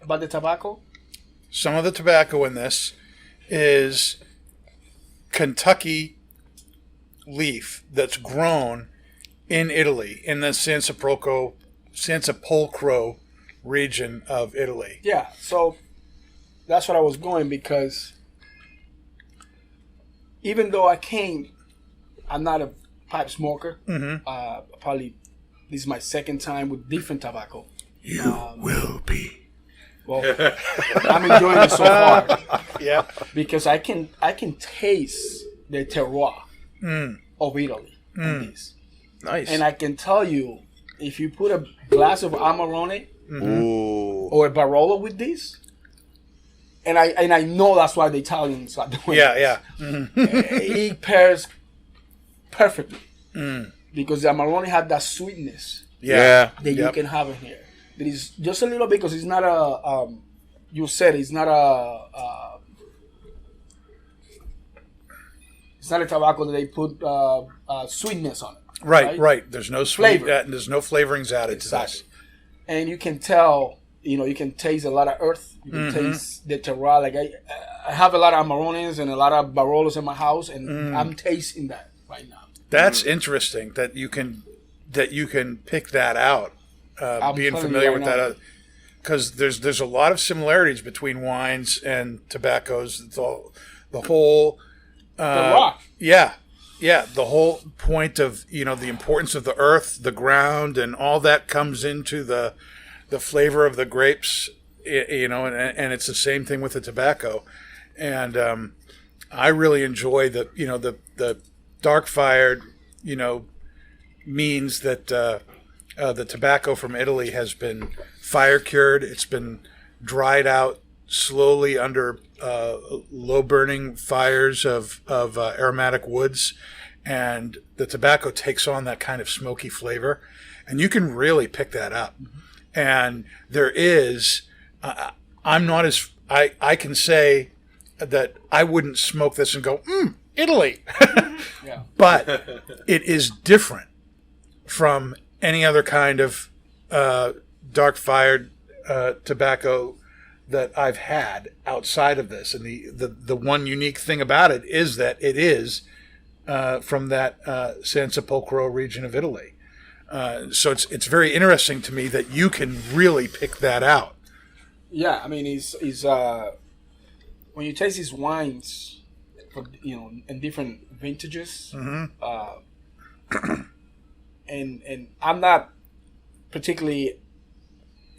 about the tobacco? Some of the tobacco in this is Kentucky leaf that's grown in Italy, in the Sansepolcro region of Italy. Yeah, so that's what I was going, because even though I'm not a pipe smoker. Probably this is my second time with different tobacco. You will be. Well, I'm enjoying it so far. Yeah, because I can taste the terroir of Italy in this. Nice. And I can tell you, if you put a glass of Amarone or a Barolo with this, and I know that's why the Italians are doing it. It pairs perfectly because the Amarone had that sweetness that you can have in here. It is just a little bit, because it's not a you said it's not a tobacco that they put sweetness on it. Right. There's no sweet, there's no flavorings added to this. And you can tell you can taste a lot of earth. You can taste the terroir. Like I have a lot of Amarones and a lot of Barolos in my house, and I'm tasting that right now. That's interesting that you can pick that out. Being familiar with that, because there's a lot of similarities between wines and tobaccos. It's all, the whole The rock. Yeah. The whole point of the importance of the earth, the ground, and all that comes into the flavor of the grapes. And it's the same thing with the tobacco. And I really enjoy the dark fired. Means that the tobacco from Italy has been fire cured. It's been dried out slowly under low burning fires of aromatic woods, and the tobacco takes on that kind of smoky flavor, and you can really pick that up. And there is, I can say that I wouldn't smoke this and go, Italy. Yeah. But it is different from any other kind of dark fired tobacco that I've had outside of this. And the one unique thing about it is that it is from that Sansepolcro region of Italy. So it's very interesting to me that you can really pick that out. Yeah, I mean, he's when you taste these wines, in different vintages, and I'm not particularly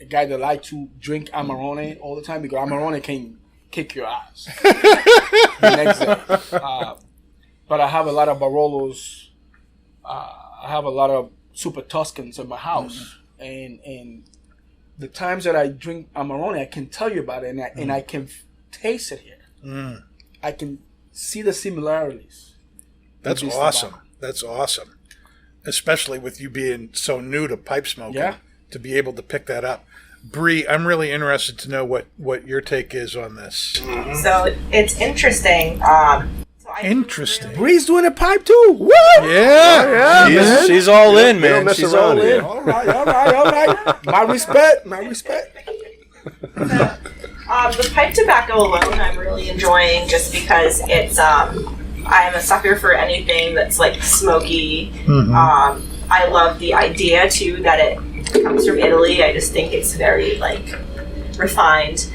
a guy that like to drink Amarone all the time, because Amarone can kick your ass the next day. But I have a lot of Barolos. I have a lot of Super Tuscans in my house, and the times that I drink Amarone, I can tell you about it, and I can taste it here. I can see the similarities. That's awesome. That's awesome. Especially with you being so new to pipe smoking, to be able to pick that up. Bree, I'm really interested to know what your take is on this. So it's interesting. Interesting. Bree's doing a pipe too. What? Yeah. She's all in, We don't man. mess She's around all here. in. All right. My respect. The pipe tobacco alone, I'm really enjoying, just because it's. I'm a sucker for anything that's like smoky. I love the idea too that it comes from Italy. I just think it's very refined.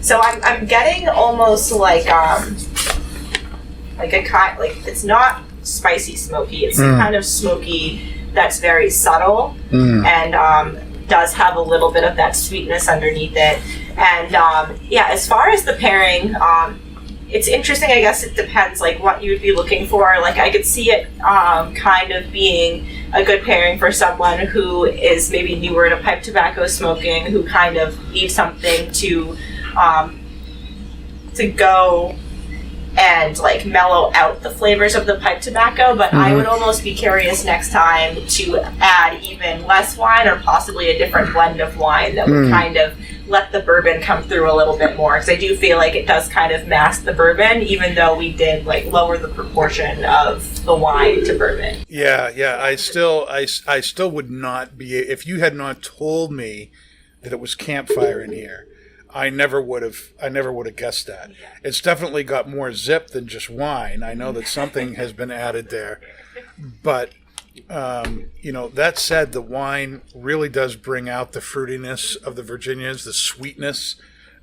So I'm getting almost like a kind, it's not spicy smoky. It's a kind of smoky that's very subtle and does have a little bit of that sweetness underneath it. And as far as the pairing, it's interesting. I guess it depends what you would be looking for. I could see it kind of being a good pairing for someone who is maybe newer to pipe tobacco smoking, who kind of needs something to go and mellow out the flavors of the pipe tobacco. But I would almost be curious next time to add even less wine, or possibly a different blend of wine that would kind of let the bourbon come through a little bit more, because I do feel like it does kind of mask the bourbon, even though we did lower the proportion of the wine to bourbon. Yeah. I still would not be, if you had not told me that it was campfire in here, I never would have guessed that. It's definitely got more zip than just wine. I know that something has been added there, but that said, the wine really does bring out the fruitiness of the Virginias, the sweetness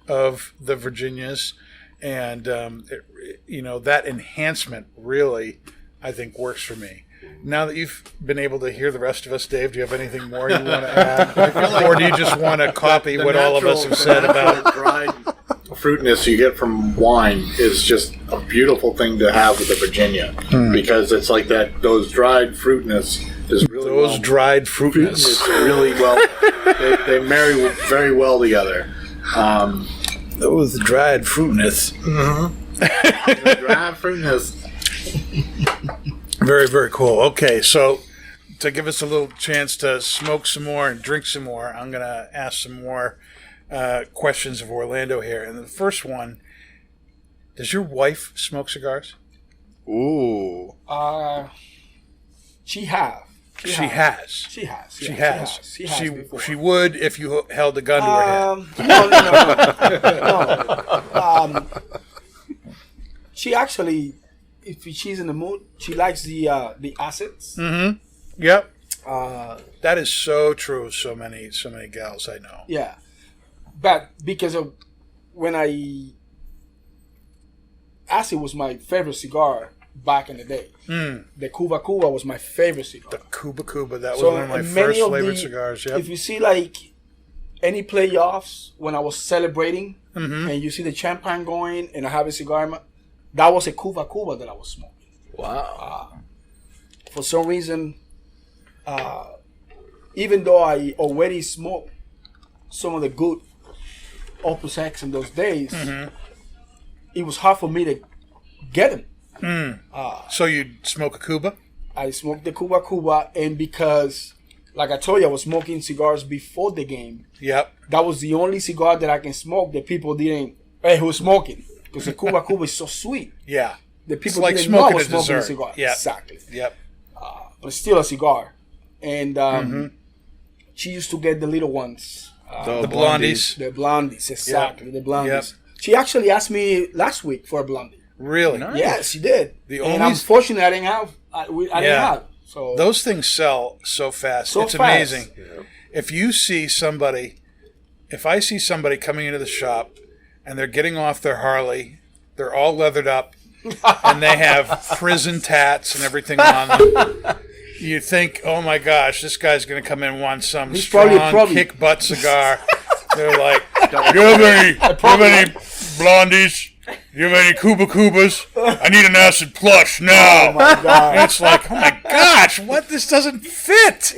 of the Virginias, and that enhancement really, I think, works for me. Now that you've been able to hear the rest of us, Dave, do you have anything more you want to add? Or do you just want to copy what all of us have said about dried fruitness you get from wine is just a beautiful thing to have with the Virginia, because it's like that. Those dried fruitness is really dried fruitness really well. They marry very well together. Those dried fruitness. Dried fruitness. Very, very cool. Okay, so to give us a little chance to smoke some more and drink some more, I'm going to ask some more questions of Orlando here. And the first one, does your wife smoke cigars? Ooh. She have. She has. She has. She Yeah, has. She has before. She would if you held a gun to her head. No. She actually, if she's in the mood, she likes the acids. Mm-hmm. Yep. Uh, That is so true. So many gals I know. yeah, but because of when acid was my favorite cigar back in the day. The Cuba Cuba was my favorite cigar. The Cuba, that was So one of my many first of flavored the- cigars. Yep. If you see like any playoffs when I was celebrating and you see the champagne going and I have a cigar, that was a Cuba Cuba that I was smoking. Wow. For some reason, even though I already smoked some of the good Opus X in those days, it was hard for me to get them. So you'd smoke a Cuba? I smoked the Cuba Cuba, and because, like I told you, I was smoking cigars before the game. Yep. That was the only cigar that I can smoke that people didn't. Hey, who's smoking? Because the Cuba Cuba is so sweet. Yeah. The people like didn't know I smoking was a smoking a dessert. cigar. Yeah. Exactly. Yep. But still a cigar. And she used to get the little ones. The blondies. The blondies, exactly. Yep. The blondies. Yep. She actually asked me last week for a blondie. Really? Yeah, she did. The and only- unfortunately, I didn't have. I didn't have. So Those things sell so fast. So it's fast. amazing. If you see somebody, if I see somebody coming into the shop and they're getting off their Harley, they're all leathered up, and they have prison tats and everything on them, you think, oh my gosh, this guy's going to come in and want some He's strong probably- kick butt cigar. They're like, do you have any blondies? Do you have any Cuba Cubas? I need an acid plush now. Oh my God. And it's like, oh my gosh, what? This doesn't fit.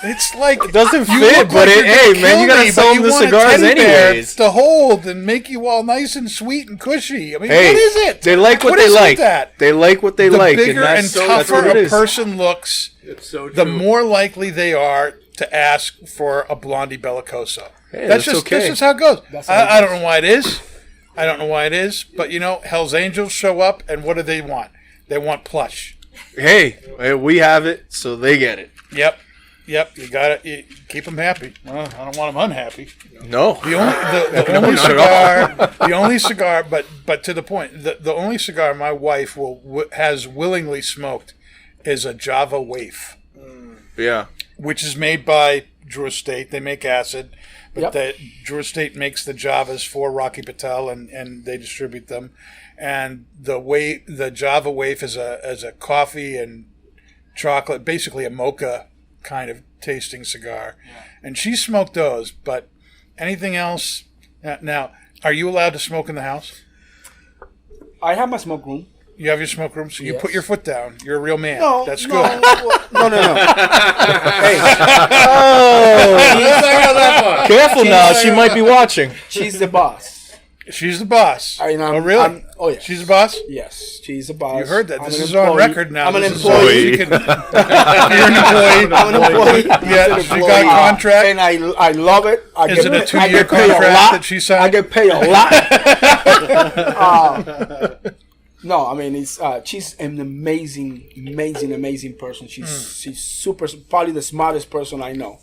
It's like It doesn't you fit, look but like it, you're hey gonna man, you kill gotta me, sell but them you the want a cigars teddy bear anyways. to hold and make you all nice and sweet and cushy. I mean, Hey, what is it? they like what What they is with like. that? They like what they The like, bigger and and that's tougher what it a is. person looks, It's so true. the more likely they are to ask for a Blondie Bellicoso. Hey, that's that's okay. just how it goes. That's how it I don't know why it is. I don't know why it is, but you know, Hell's Angels show up, and what do they want? They want plush. Hey, we have it, so they get it. Yep. You got it. You keep them happy. Well, I don't want them unhappy. No, The only cigar, but to the point, the only cigar my wife has willingly smoked is a Java waif, yeah. which is made by Drew Estate. They make acid, but Yep. Drew Estate makes the Javas for Rocky Patel, and they distribute them. And the Java waif is a coffee and chocolate, basically a mocha kind of tasting cigar. And she smoked those, but anything else? Now, are you allowed to smoke in the house? I have my smoke room. You have your smoke room, so you Yes. put your foot down. You're a real man. No, That's no, good. No. Hey, Careful now, she might be watching. she's the boss. She's the boss. I know. Oh, really? Oh yeah. She's the boss? Yes, she's the boss. You heard that. I'm This an is on employee. record now. I'm an This is employee. so you can- you're an employee. I'm an employee. Yeah, I'm an she employee. got a contract. and I love it. Is it a 2-year I get paid a contract lot. that she signed? I get paid a lot. No, I mean she's an amazing person. She's super, probably the smartest person I know.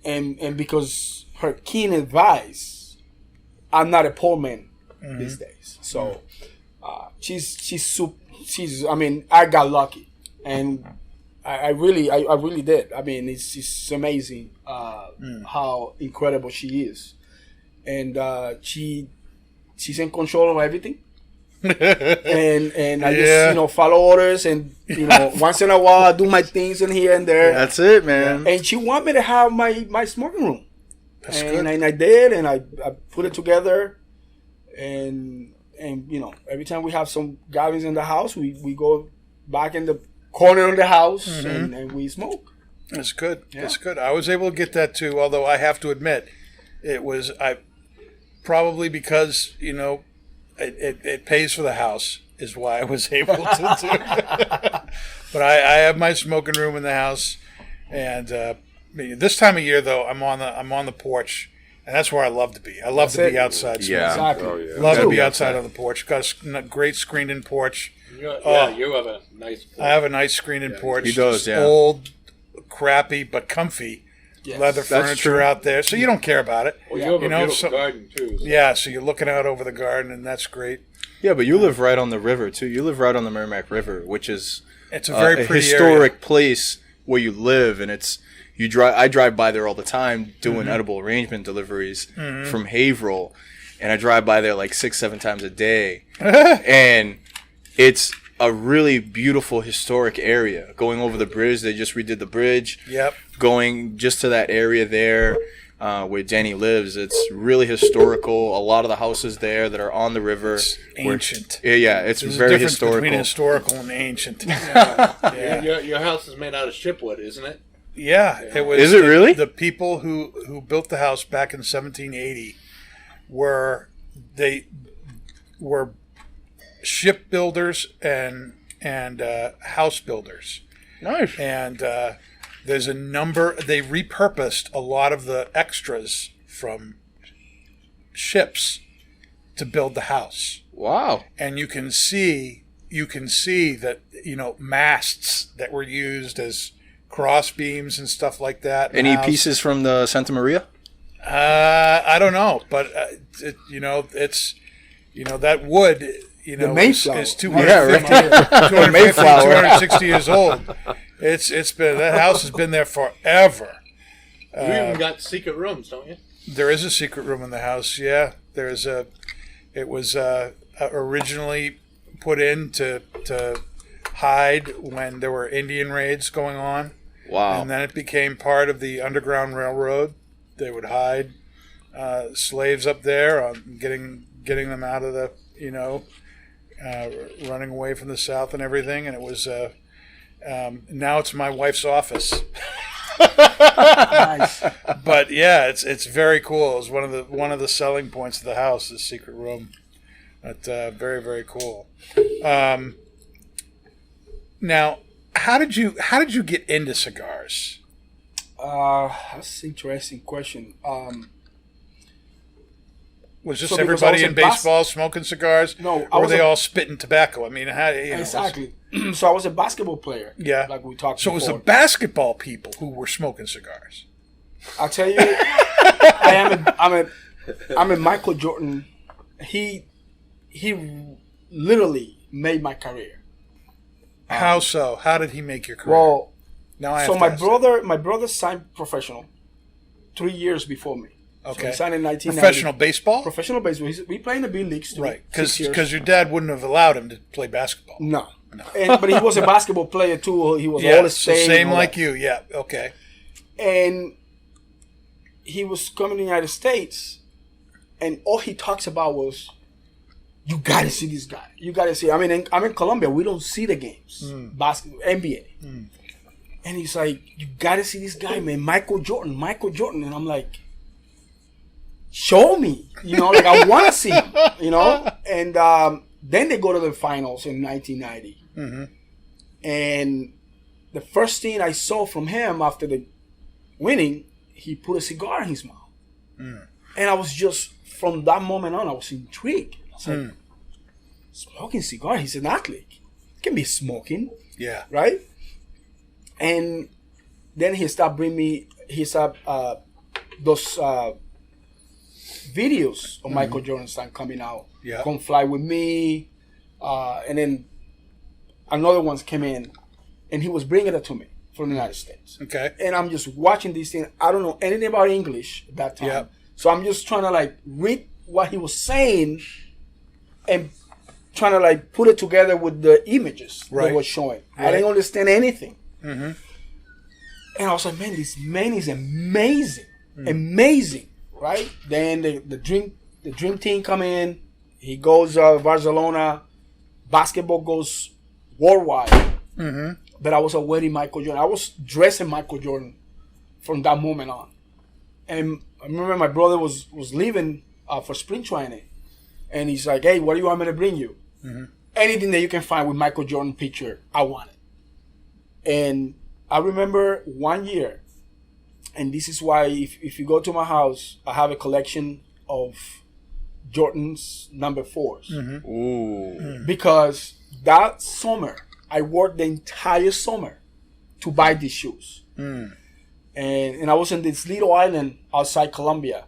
And because her keen advice, I'm not a poor man these days. So she's I mean, I got lucky, and I really did. I mean, it's amazing how incredible she is, and she's in control of everything. and I just follow orders, and once in a while I do my things in here and there. That's it, man. And she want me to have my smoking room. That's good. And I did, and I put it together, and every time we have some gatherings in the house, we go back in the corner of the house and we smoke. That's good. Yeah. That's good. I was able to get that too, although I have to admit, probably because it pays for the house is why I was able to do it. But I have my smoking room in the house, and this time of year though, I'm on the porch, And that's where I love to be. I love to be outside. Yeah. Exactly. Oh, yeah. Love to be outside on the porch. Got a great screened-in porch. You have a nice. I have a nice screened-in porch. He does, Just yeah. old, crappy, but comfy leather furniture true. out there. So you don't care about it. Well, you have a know, beautiful garden too. So. Yeah, so you're looking out over the garden, and that's great. Yeah, but you live right on the river too. You live right on the Merrimack River, which is It's a very pretty historic area. place where you live, and it's you drive. I drive by there all the time doing edible arrangement deliveries from Haverhill, and I drive by there like 6-7 times a day, and it's a really beautiful historic area. Going over the bridge, they just redid the bridge. Yep. Going just to that area there. Where Danny lives, it's really historical. A lot of the houses there that are on the river, It's ancient. it's There's very a difference historical. between historical and ancient. Your house is made out of chipwood, isn't it? Yeah, it was. Is it really? The people who built the house back in 1780 were shipbuilders and house builders. Nice. And there's a number. They repurposed a lot of the extras from ships to build the house, Wow. and you can see that masts that were used as cross beams and stuff like that. in the Any house. pieces from the Santa Maria? I don't know, but that wood. The Mayflower. is 250, Yeah, right. 250, Mayflower. 260 years old. It's been that house has been there forever. You even got secret rooms, don't you? There is a secret room in the house. Yeah, there's a. It was originally put in to hide when there were Indian raids going on, Wow. and then it became part of the Underground Railroad. They would hide slaves up there on getting them out of the running away from the South and everything, and it was. Now it's my wife's office. Nice. But yeah, it's very cool. It's one of the selling points of the house, the secret room. But very, very cool. Now, how did you get into cigars? That's an interesting question. Was just So because I everybody was in in baseball smoking cigars? No, or were they all spitting tobacco? I mean, Exactly. So I was a basketball player. Yeah. Like we talked So it was the before. basketball people who were smoking cigars. I'll tell you, I'm a Michael Jordan. He literally made my career. How so? How did he make your career? Well, now I so have my to ask that. brother signed professional 3 years before me. So Okay. he signed in 1990. Professional baseball? Professional baseball. We play in the big leagues too. Right. 6 years. Because your dad wouldn't have allowed him to play basketball. No. But he was a basketball player too. He was Yeah, all state. same like you. Yeah, okay. And he was coming to the United States, and all he talks about was, you got to see this guy. You got to see. I mean, I'm in Colombia. We don't see the games. Basketball, NBA. And he's like, you got to see this guy, man. Michael Jordan. And I'm like, show me. Like I want to see him, And then they go to the finals in 1990. And the first thing I saw from him after the winning, he put a cigar in his mouth. And I was just, from that moment on, I was intrigued. I was like, smoking cigar? He's an athlete. He can be smoking, Yeah. right? And then he started bringing me, those videos of Michael Jordan started coming out. Yeah. Come Fly With Me. And then another ones came in, and he was bringing it to me from the United States. Okay. And I'm just watching these things. I don't know anything about English at that time. Yeah. So I'm just trying to like read what he was saying and trying to like put it together with the images Right. they were showing. I Right. didn't understand anything. And I was like, man, this man is amazing. Amazing. Right? Then the dream team come in. He goes Barcelona. Basketball goes worldwide. But I was already Michael Jordan. I was dressing Michael Jordan from that moment on. And I remember my brother was leaving for spring training. And he's like, hey, what do you want me to bring you? Anything that you can find with Michael Jordan picture, I want it. And I remember one year, And this is why if you go to my house, I have a collection of Jordan's number 4s. Mm-hmm. Ooh. Because that summer, I worked the entire summer to buy these shoes. And I was in this little island outside Colombia.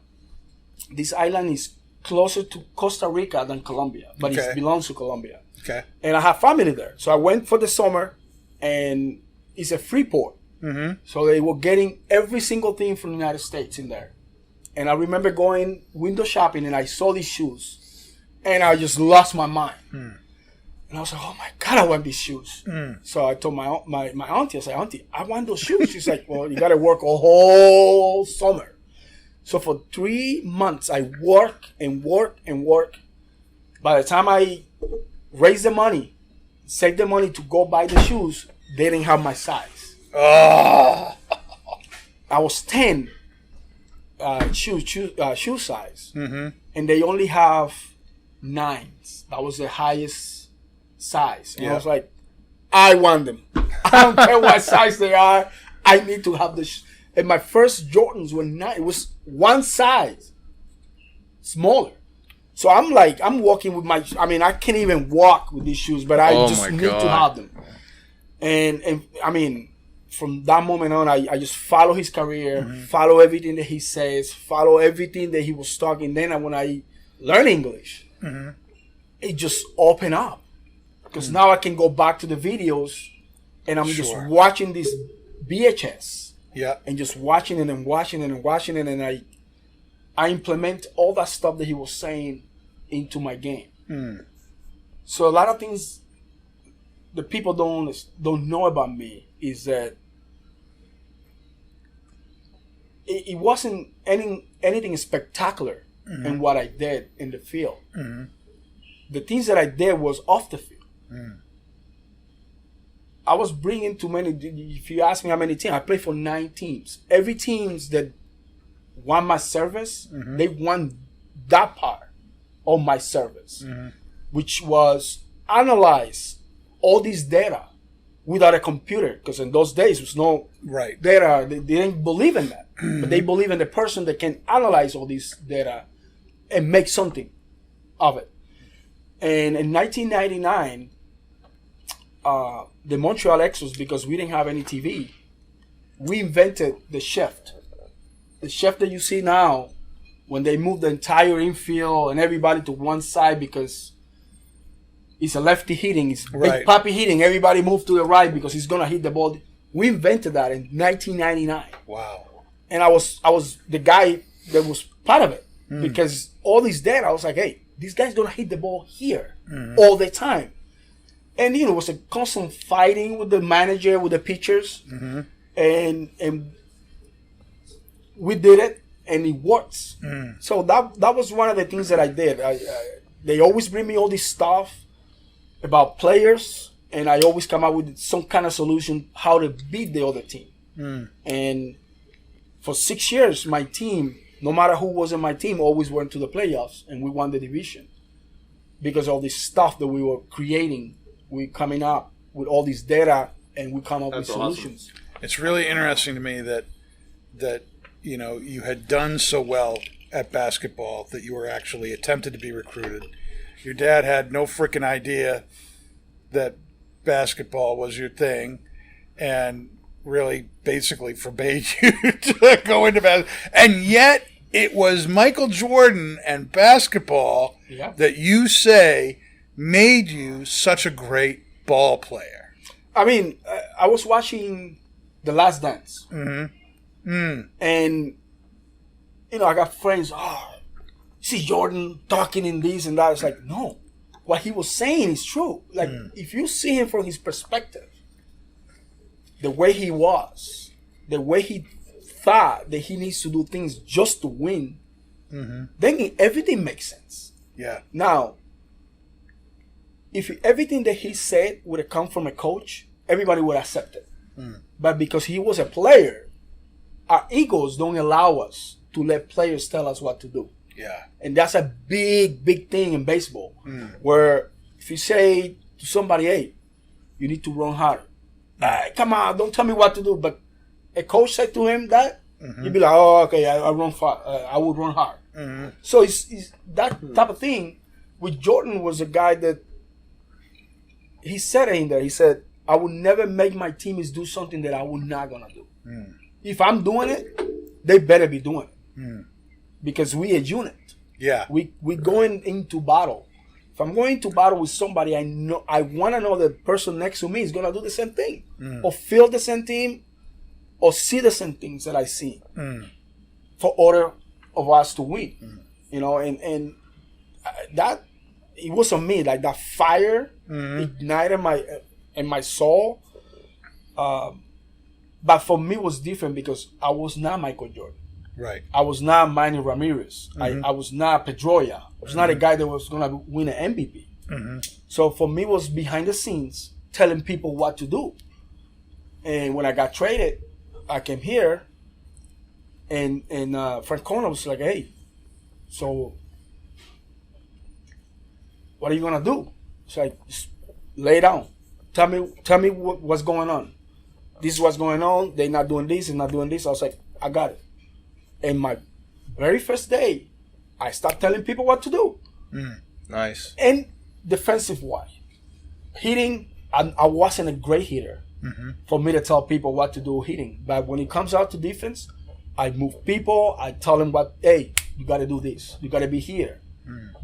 This island is closer to Costa Rica than Colombia, but it belongs to Colombia. Okay. And I have family there. So I went for the summer, and it's a free port. Mm-hmm. So they were getting every single thing from the United States in there. And I remember going window shopping, and I saw these shoes, and I just lost my mind. And I was like, oh my God, I want these shoes. So I told my auntie, I said, Auntie, I want those shoes. She's like, well, you got to work a whole summer. So for 3 months, I work and work and work. By the time I raised the money, saved the money to go buy the shoes, they didn't have my size. I was 10 shoe size. And they only have 9s. That was the highest size. And I was like, I want them. I don't care what size they are. I need to have the and my first Jordans were 9. It was one size smaller. So I'm like, I'm walking with I can't even walk with these shoes, but I just need to have them. And I mean, from that moment on, I just follow his career, follow everything that he says, follow everything that he was talking. Then when I learn English, it just opened up. Because now I can go back to the videos, and I'm just watching this VHS. Yeah. And just watching it and watching it and watching it, and I implement all that stuff that he was saying into my game. So a lot of things the people don't know about me is that it wasn't anything spectacular in what I did in the field. The things that I did was off the field. I was bringing too many. If you ask me how many teams, I played for 9 teams. Every teams that won my service, they won that part of my service, which was analyze all this data without a computer. Because in those days, there was no data. They didn't believe in that. But they believe in the person that can analyze all this data and make something of it. And in 1999, the Montreal Expos, because we didn't have any TV, we invented the shift. The shift that you see now, when they moved the entire infield and everybody to one side because it's a lefty hitting, it's Big Papi hitting, everybody moved to the right because he's going to hit the ball. We invented that in 1999. Wow. And I was the guy that was part of it because all this data, I was like, hey, these guys don't hit the ball here all the time. And, it was a constant fighting with the manager, with the pitchers. And we did it, and it works. So that was one of the things that I did. They always bring me all this stuff about players, and I always come up with some kind of solution how to beat the other team. And for 6 years, my team, no matter who was in my team, always went to the playoffs, and we won the division. Because of this stuff that we were creating. We coming up with all this data, and we come up with solutions. Awesome. It's really interesting to me that you had done so well at basketball that you were actually attempted to be recruited. Your dad had no freaking idea that basketball was your thing, and really basically forbade you to go into basketball. And yet it was Michael Jordan and basketball that you say made you such a great ball player. I mean, I was watching The Last Dance. And, I got friends, see Jordan talking in this and that. It's like, no. What he was saying is true. Like, if you see him from his perspective, the way he was, the way he thought that he needs to do things just to win, then everything makes sense. Yeah. Now, if everything that he said would have come from a coach, everybody would accept it. But because he was a player, our egos don't allow us to let players tell us what to do. Yeah. And that's a big, big thing in baseball. Where if you say to somebody, hey, you need to run harder. Come on, don't tell me what to do. But a coach said to him that, You'd be like, oh, okay, I run far, I would run hard. So it's that type of thing. With Jordan was a guy that he said in there. He said, I would never make my teammates do something that I was not gonna do. If I'm doing it, they better be doing it because we a unit. Yeah, we going into battle. If I'm going to battle with somebody, I want to know the person next to me is gonna do the same thing, or feel the same thing, or see the same things that I see, for order of us to win. You know, and that it was on me, like that fire ignited my soul. But for me, it was different because I was not Michael Jordan. Right. I was not Manny Ramirez. I was not Pedroia. I was not a guy that was going to win an MVP. So for me, it was behind the scenes telling people what to do. And when I got traded, I came here, and Frank Cornell was like, hey, so what are you going to do? It's like, just lay down. Tell me what's going on. This is what's going on. They're not doing this and not doing this. I was like, I got it. And my very first day, I started telling people what to do. Nice. And defensive wise, hitting, I wasn't a great hitter for me to tell people what to do hitting. But when it comes out to defense, I move people. I tell them hey, you got to do this. You got to be here.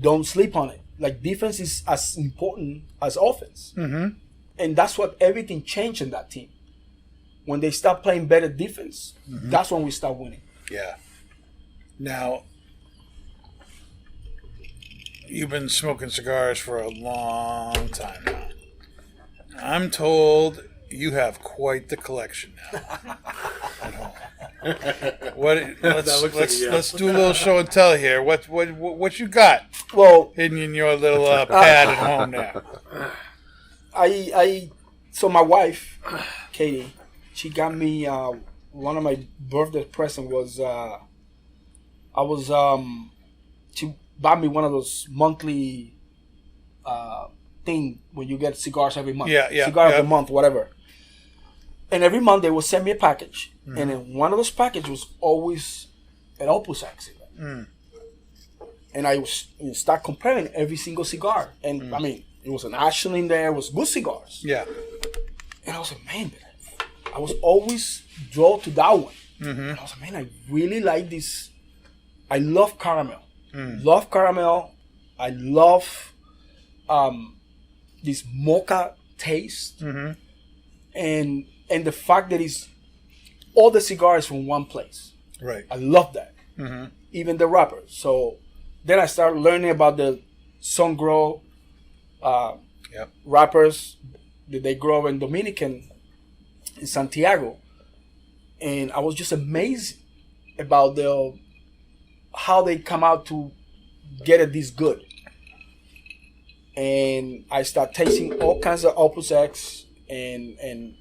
Don't sleep on it. Like defense is as important as offense. And that's what everything changed in that team. When they start playing better defense, that's when we start winning. Yeah. Now, you've been smoking cigars for a long time now. I'm told you have quite the collection now at home. Let's do a little show and tell here. What you got? Well, hidden in your little pad at home now. So my wife, Katie, she got me one of my birthday present was she bought me one of those monthly thing when you get cigars every month. Cigar of the month, whatever. And every month they would send me a package, and in one of those packages was always an Opus X cigar. And I start comparing every single cigar, and I mean, it was an Ashland in there, it was good cigars. Yeah. And I was like, man, I was always drawn to that one. And I was like, man, I really like this. I love caramel. Love caramel. I love this mocha taste. And the fact that it's all the cigars from one place. Right. I love that. Even the wrappers. So then I started learning about the sun grow wrappers that they grow in Dominican, in Santiago. And I was just amazed about how they come out to get it this good. And I start tasting all kinds of Opus X, and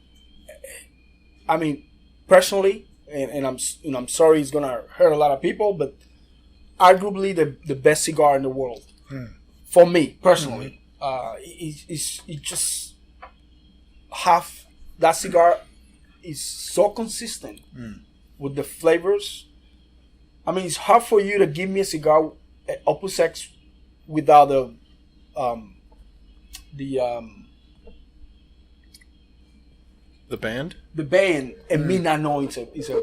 I mean, personally, and I'm sorry it's gonna hurt a lot of people, but arguably the best cigar in the world for me personally. It just half that cigar is so consistent with the flavors. I mean, it's hard for you to give me a cigar, Opus X, without the band, and me not knowing it's a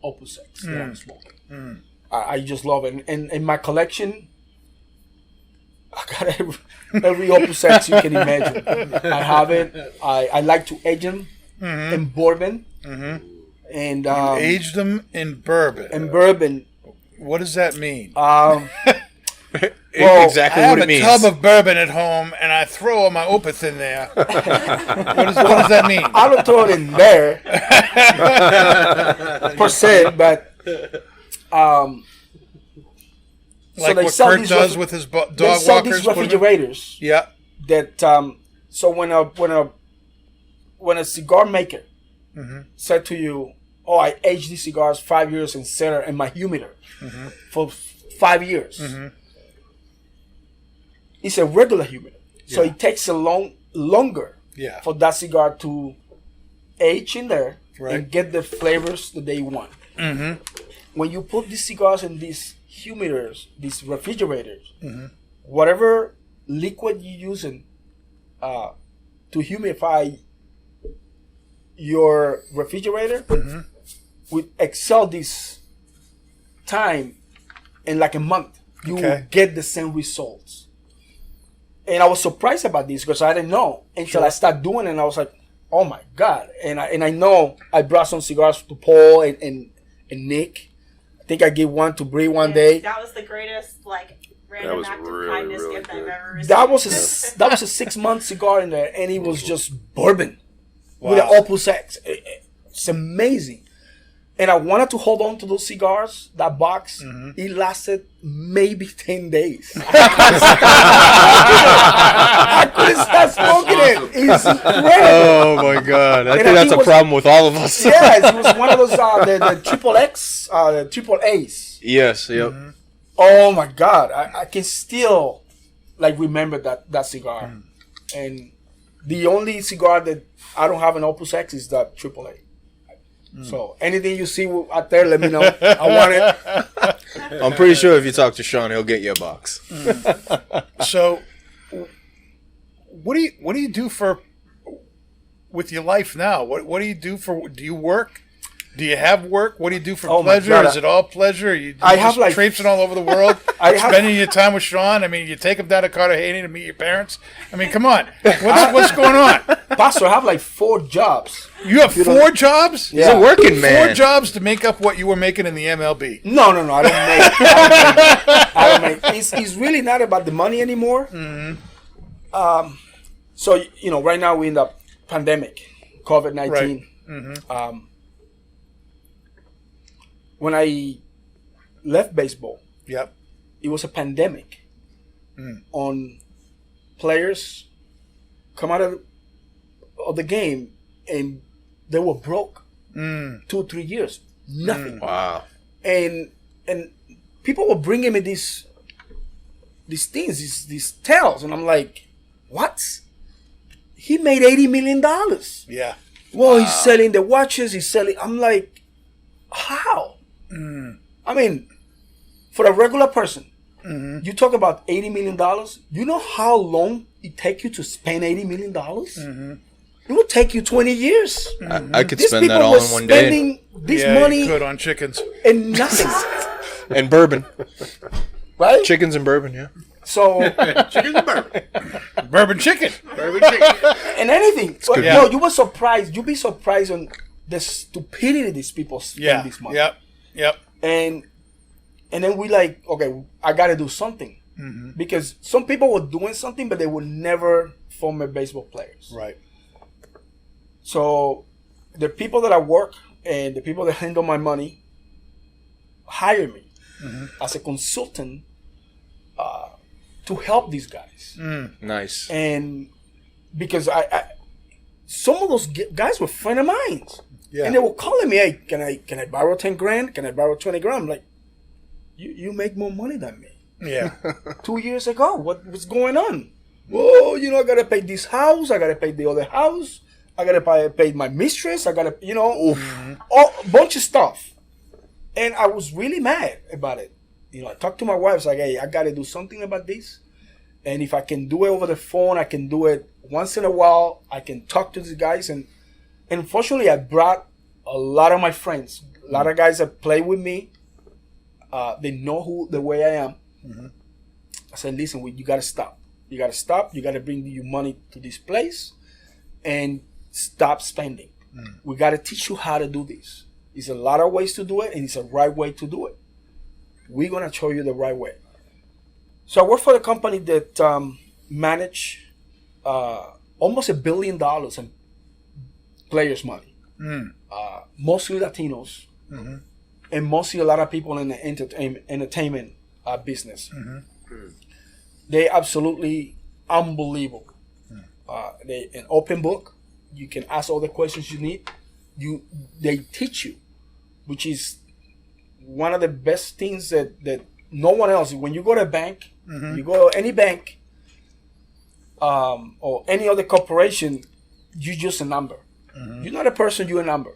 Opus X that I'm smoking. I just love it, and in my collection, I got every Opus X you can imagine. I have it. I like to age them in bourbon. And aged them in bourbon. What does that mean? Well, exactly what it means. I have a tub of bourbon at home, and I throw all my Opus in there. What does that mean? I don't throw it in there per se, but like what Kurt does with his dog they sell walkers. These refrigerators. Yeah. That so when a cigar maker said to you, "Oh, I aged these cigars 5 years in cellar in my humidor for 5 years." It's a regular humidor, so it takes a longer for that cigar to age in there and get the flavors that they want. when you put these cigars in these humidors, these refrigerators, whatever liquid you're using to humidify your refrigerator would excel this time in like a month. You will get the same results. And I was surprised about this because I didn't know until I started doing it, and I was like, oh my God. And I know I brought some cigars to Paul and Nick. I think I gave one to Bree one day. That was the greatest, like, random act of kindness gift I've ever received. That was a 6-month cigar in there, and it was just bourbon with an Opus X. It's amazing. And I wanted to hold on to those cigars, that box. It lasted maybe 10 days. I couldn't stop smoking it. It's incredible. Oh my God. I think that's a problem with all of us. Yes, it was one of those, the triple X, the triple A's. Yes, yep. Oh my God. I can still, like, remember that cigar. And the only cigar that I don't have an Opus X is that triple A. So anything you see out there, let me know. I want it. I'm pretty sure if you talk to Sean, he'll get you a box. So, what do you do with your life now? What do you do do you work? Do you have work? What do you do for pleasure? Is it all pleasure? You have like traipsing all over the world, spending your time with Sean. I mean, you take him down to Cartagena to meet your parents. I mean, come on, what's going on? Pastor, I have like 4 jobs. You have 4 jobs? Yeah. He's a working man. 4 jobs to make up what you were making in the MLB. No, I don't make. It's really not about the money anymore. So right now we're in the pandemic, COVID-19. Right. When I left baseball, it was a pandemic on players come out of the game and they were broke 2-3 years, nothing. Wow. And people were bringing me these things, these tales, and I'm like, what? He made $80 million. Yeah. Well, he's selling the watches. I'm like, how? I mean, for a regular person, you talk about $80 million. You know how long it take you to spend $80 million? It would take you 20 years. I could spend that all in one day. Spending this money good on chickens and nothing. And bourbon. Right? Chickens and bourbon, yeah. So Chicken and bourbon. bourbon chicken. And anything. But, Yeah. no, you were surprised. You'd be surprised on the stupidity these people spend this money. Yep. And then we like, okay, I got to do something. Because some people were doing something, but they were never former baseball players. Right. So the people that I work and the people that handle my money hire me as a consultant to help these guys. Nice. And because I some of those guys were friends of mine. Yeah. And they were calling me, hey, can I borrow 10 grand? Can I borrow 20 grand? I'm like, you make more money than me. Yeah. 2 years ago, what's going on? Well, I got to pay this house. I got to pay the other house. I got to pay my mistress. I got to, a bunch of stuff. And I was really mad about it. I talked to my wife. I was like, hey, I got to do something about this. And if I can do it over the phone, I can do it once in a while. I can talk to these guys. And unfortunately, I brought a lot of my friends, a lot of guys that play with me. They know the way I am. I said, listen, you got to stop. You got to stop. You got to bring your money to this place and stop spending. We got to teach you how to do this. There's a lot of ways to do it, and it's a right way to do it. We're going to show you the right way. So I work for a company that manage almost $1 billion in players' money. Mostly Latinos, and mostly a lot of people in the entertainment business. They absolutely unbelievable. They an open book. You can ask all the questions you need. They teach you, which is one of the best things that no one else. When you go to a bank, you go to any bank or any other corporation, you're just a number. You're not a person, you're a number.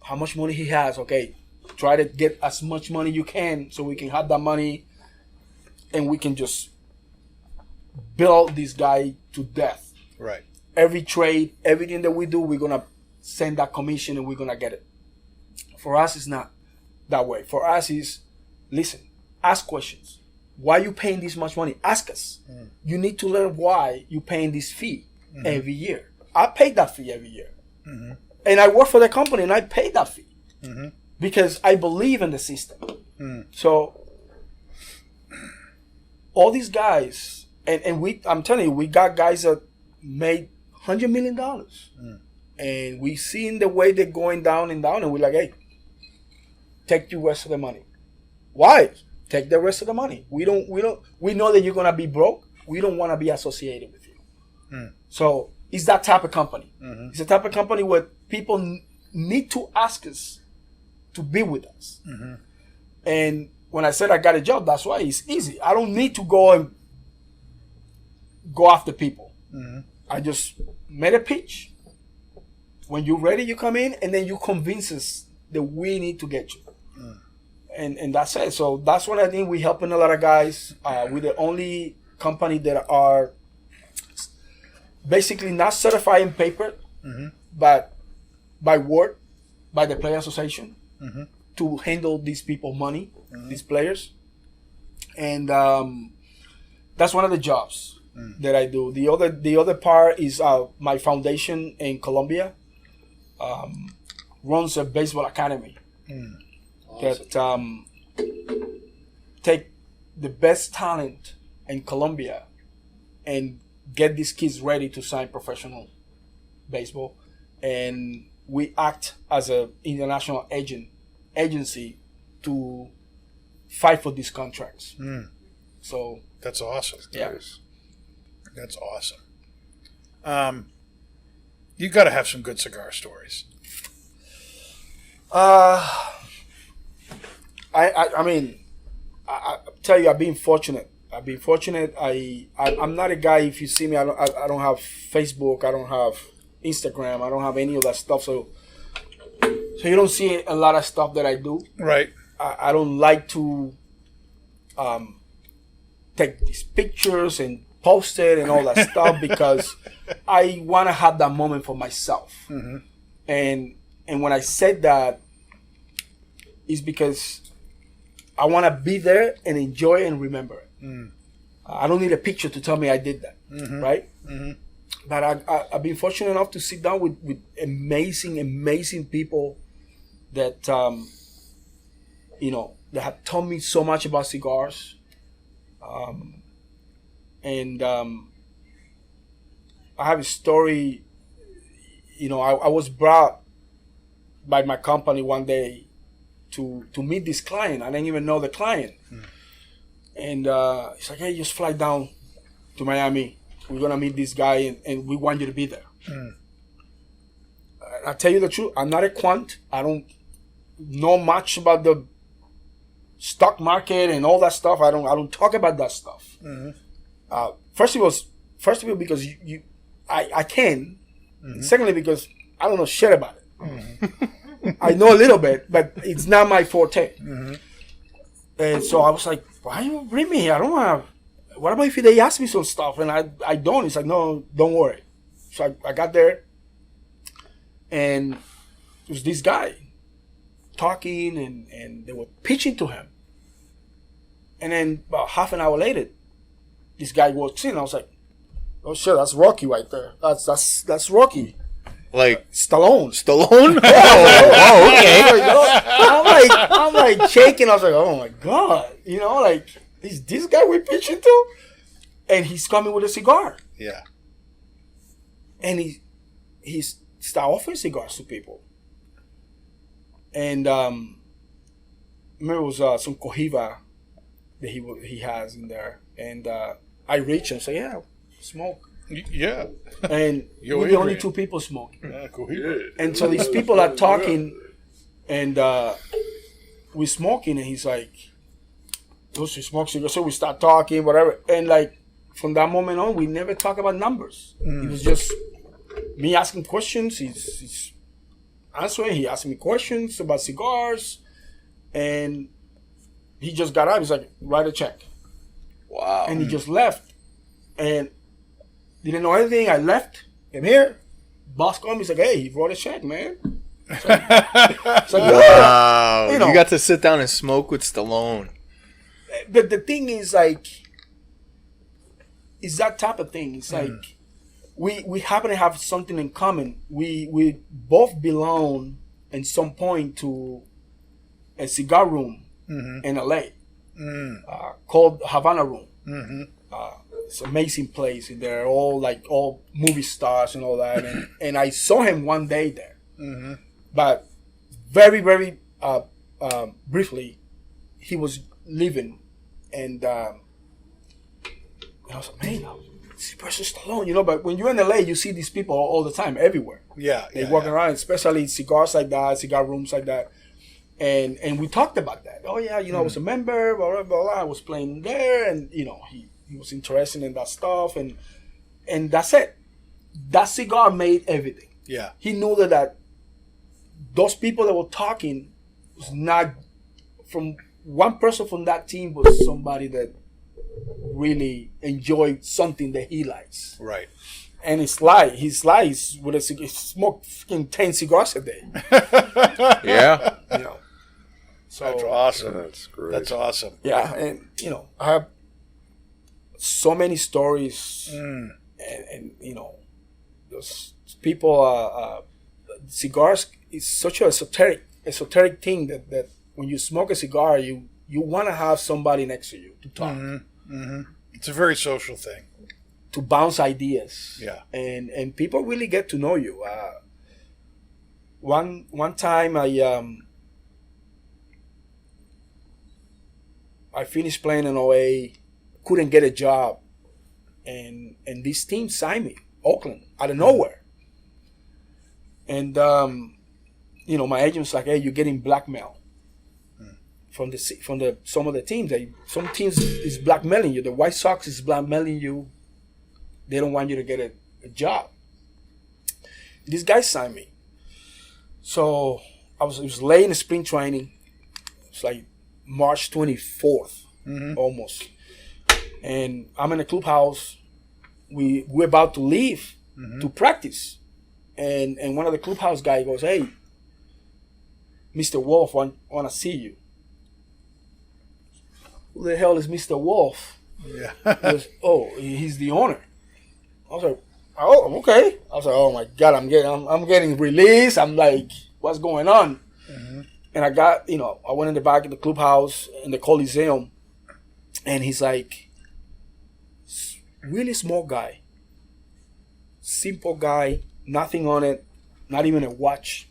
How much money he has, okay. try to get as much money you can so we can have that money and we can just build this guy to death. Right. Every trade, everything that we do, we're going to send that commission and we're going to get it. For us, it's not that way. For us, is listen, ask questions. Why are you paying this much money? Ask us. You need to learn why you're paying this fee every year. I pay that fee every year. And I work for the company and I pay that fee because I believe in the system. So all these guys, and I'm telling you, we got guys that made $100 million. And we seen the way they're going down and down, and we're like, hey, take the rest of the money. Why? Take the rest of the money. We know that you're gonna be broke. We don't want to be associated with you. So it's that type of company. It's the type of company where people need to ask us to be with us. And when I said I got a job, that's why it's easy. I don't need to go after people. I just made a pitch. When you're ready, you come in, and then you convince us that we need to get you. And that's it. So that's what I think we're helping a lot of guys. We're the only company that are basically not certified in paper, but by word, by the Player Association, to handle these people money, these players. And that's one of the jobs that I do. The other part is my foundation in Colombia runs a baseball academy that take the best talent in Colombia and get these kids ready to sign professional baseball. And we act as an international agency to fight for these contracts. So that's awesome. Yeah. That's awesome. You got to have some good cigar stories. I mean, I tell you, I've been fortunate. I'm not a guy. If you see me, I don't have Facebook. I don't have Instagram. I don't have any of that stuff. So you don't see a lot of stuff that I do. Right. I don't like to take these pictures and post it and all that stuff because I want to have that moment for myself. And when I said that, it's because I want to be there and enjoy and remember it. I don't need a picture to tell me I did that, right? But I've been fortunate enough to sit down with amazing people that, that have taught me so much about cigars. And I have a story, I was brought by my company one day to meet this client. I didn't even know the client. And he's like, hey, just fly down to Miami. We're going to meet this guy and we want you to be there. I tell you the truth, I'm not a quant. I don't know much about the stock market and all that stuff. I don't talk about that stuff. First of all, because I can. Secondly, because I don't know shit about it. I know a little bit, but it's not my forte. And so I was like, why you bring me here? I don't want to. What about if they ask me some stuff and I don't? It's like, no, don't worry. So I got there, and it was this guy talking, and they were pitching to him. And then about half an hour later, this guy walks in. I was like, oh shit, that's Rocky right there. That's Rocky. Like Stallone. Oh, okay. I'm like shaking. I was like, oh my god, is this guy we're pitching to? And he's coming with a cigar. Yeah. And he started offering cigars to people. And remember it was some Cohiba that he has in there. And I reached and said, yeah, smoke. Yeah. And we're the only two people smoking. And so these people are talking, and we're smoking, and he's like, those who smoke cigars. So we start talking, whatever. And from that moment on, we never talk about numbers. It was just me asking questions. He's answering. He asked me questions about cigars. And he just got up. He's like, write a check. Wow. And he just left. And didn't know anything. I left. Came here. Boss called me. He's like, hey, he wrote a check, man. It's like, wow. You know. You got to sit down and smoke with Stallone. But the thing is, like, it's that type of thing. It's like we happen to have something in common. We both belong at some point to a cigar room in LA called Havana Room. It's an amazing place. They're all movie stars and all that. And I saw him one day there, but very, very briefly, he was leaving, and I was like, man, this person's Stallone, you know. But when you're in LA, you see these people all the time, everywhere. They walking around, especially cigars like that, cigar rooms like that. And we talked about that. Oh yeah, you know, I was a member, blah blah blah. I was playing there, and you know, he was interested in that stuff, and that's it. That cigar made everything. Yeah, he knew that those people that were talking was not from one person from that team, was somebody that really enjoyed something that he likes. Right. And his lies with a cigar, he smoked 10 cigars a day. Yeah. You know. So that's awesome. That's great. That's awesome. yeah, and you know, I have so many stories, and you know, those people. Cigars is such an esoteric thing that when you smoke a cigar, you want to have somebody next to you to talk. It's a very social thing. To bounce ideas. Yeah. And people really get to know you. One time I finished playing in OA, couldn't get a job, and this team signed me, Oakland, out of nowhere. And you know, my agent was like, "Hey, you're getting blackmail from some of the teams. Some teams is blackmailing you. The White Sox is blackmailing you. They don't want you to get a job." This guy signed me. So it was late in the spring training. It's like March 24th, almost. And I'm in the clubhouse. We're about to leave to practice. And one of the clubhouse guys goes, "Hey, Mr. Wolf want to see you." Who the hell is Mr. Wolf? Yeah. He goes, "Oh, he's the owner." I was like, "Oh, okay." I was like, "Oh my God, I'm getting released." I'm like, "What's going on?" And I got, you know, I went in the back of the clubhouse in the Coliseum, and he's like, really small guy, simple guy, nothing on it, not even a watch.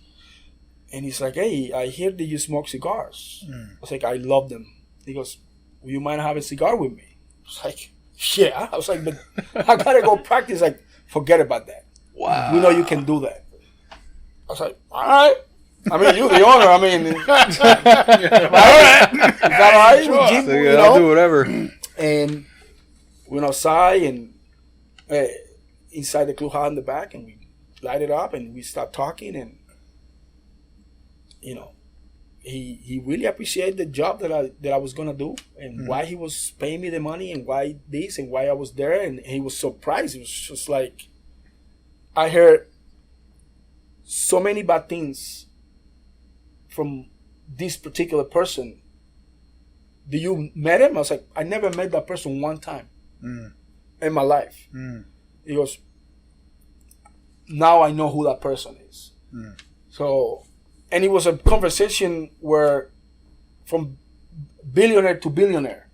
And he's like, "Hey, I hear that you smoke cigars." I was like, "I love them." He goes, "Will you mind having a cigar with me?" I was like, "Yeah." I was like, "But I gotta go practice." Like, forget about that. Wow. We know you can do that. I was like, "All right." I mean, you're the owner. I mean, all right. Is that all right? Sure. Jim, So, you I'll know? do whatever. And we went outside and inside the clubhouse in the back, and we light it up and we start talking, and you know, he really appreciated the job that I was gonna do, and why he was paying me the money, and why this, and why I was there, and he was surprised. It was just like, I heard so many bad things from this particular person. Do you met him? I was like, I never met that person one time in my life. He goes, now I know who that person is. So, and it was a conversation where from billionaire to billionaire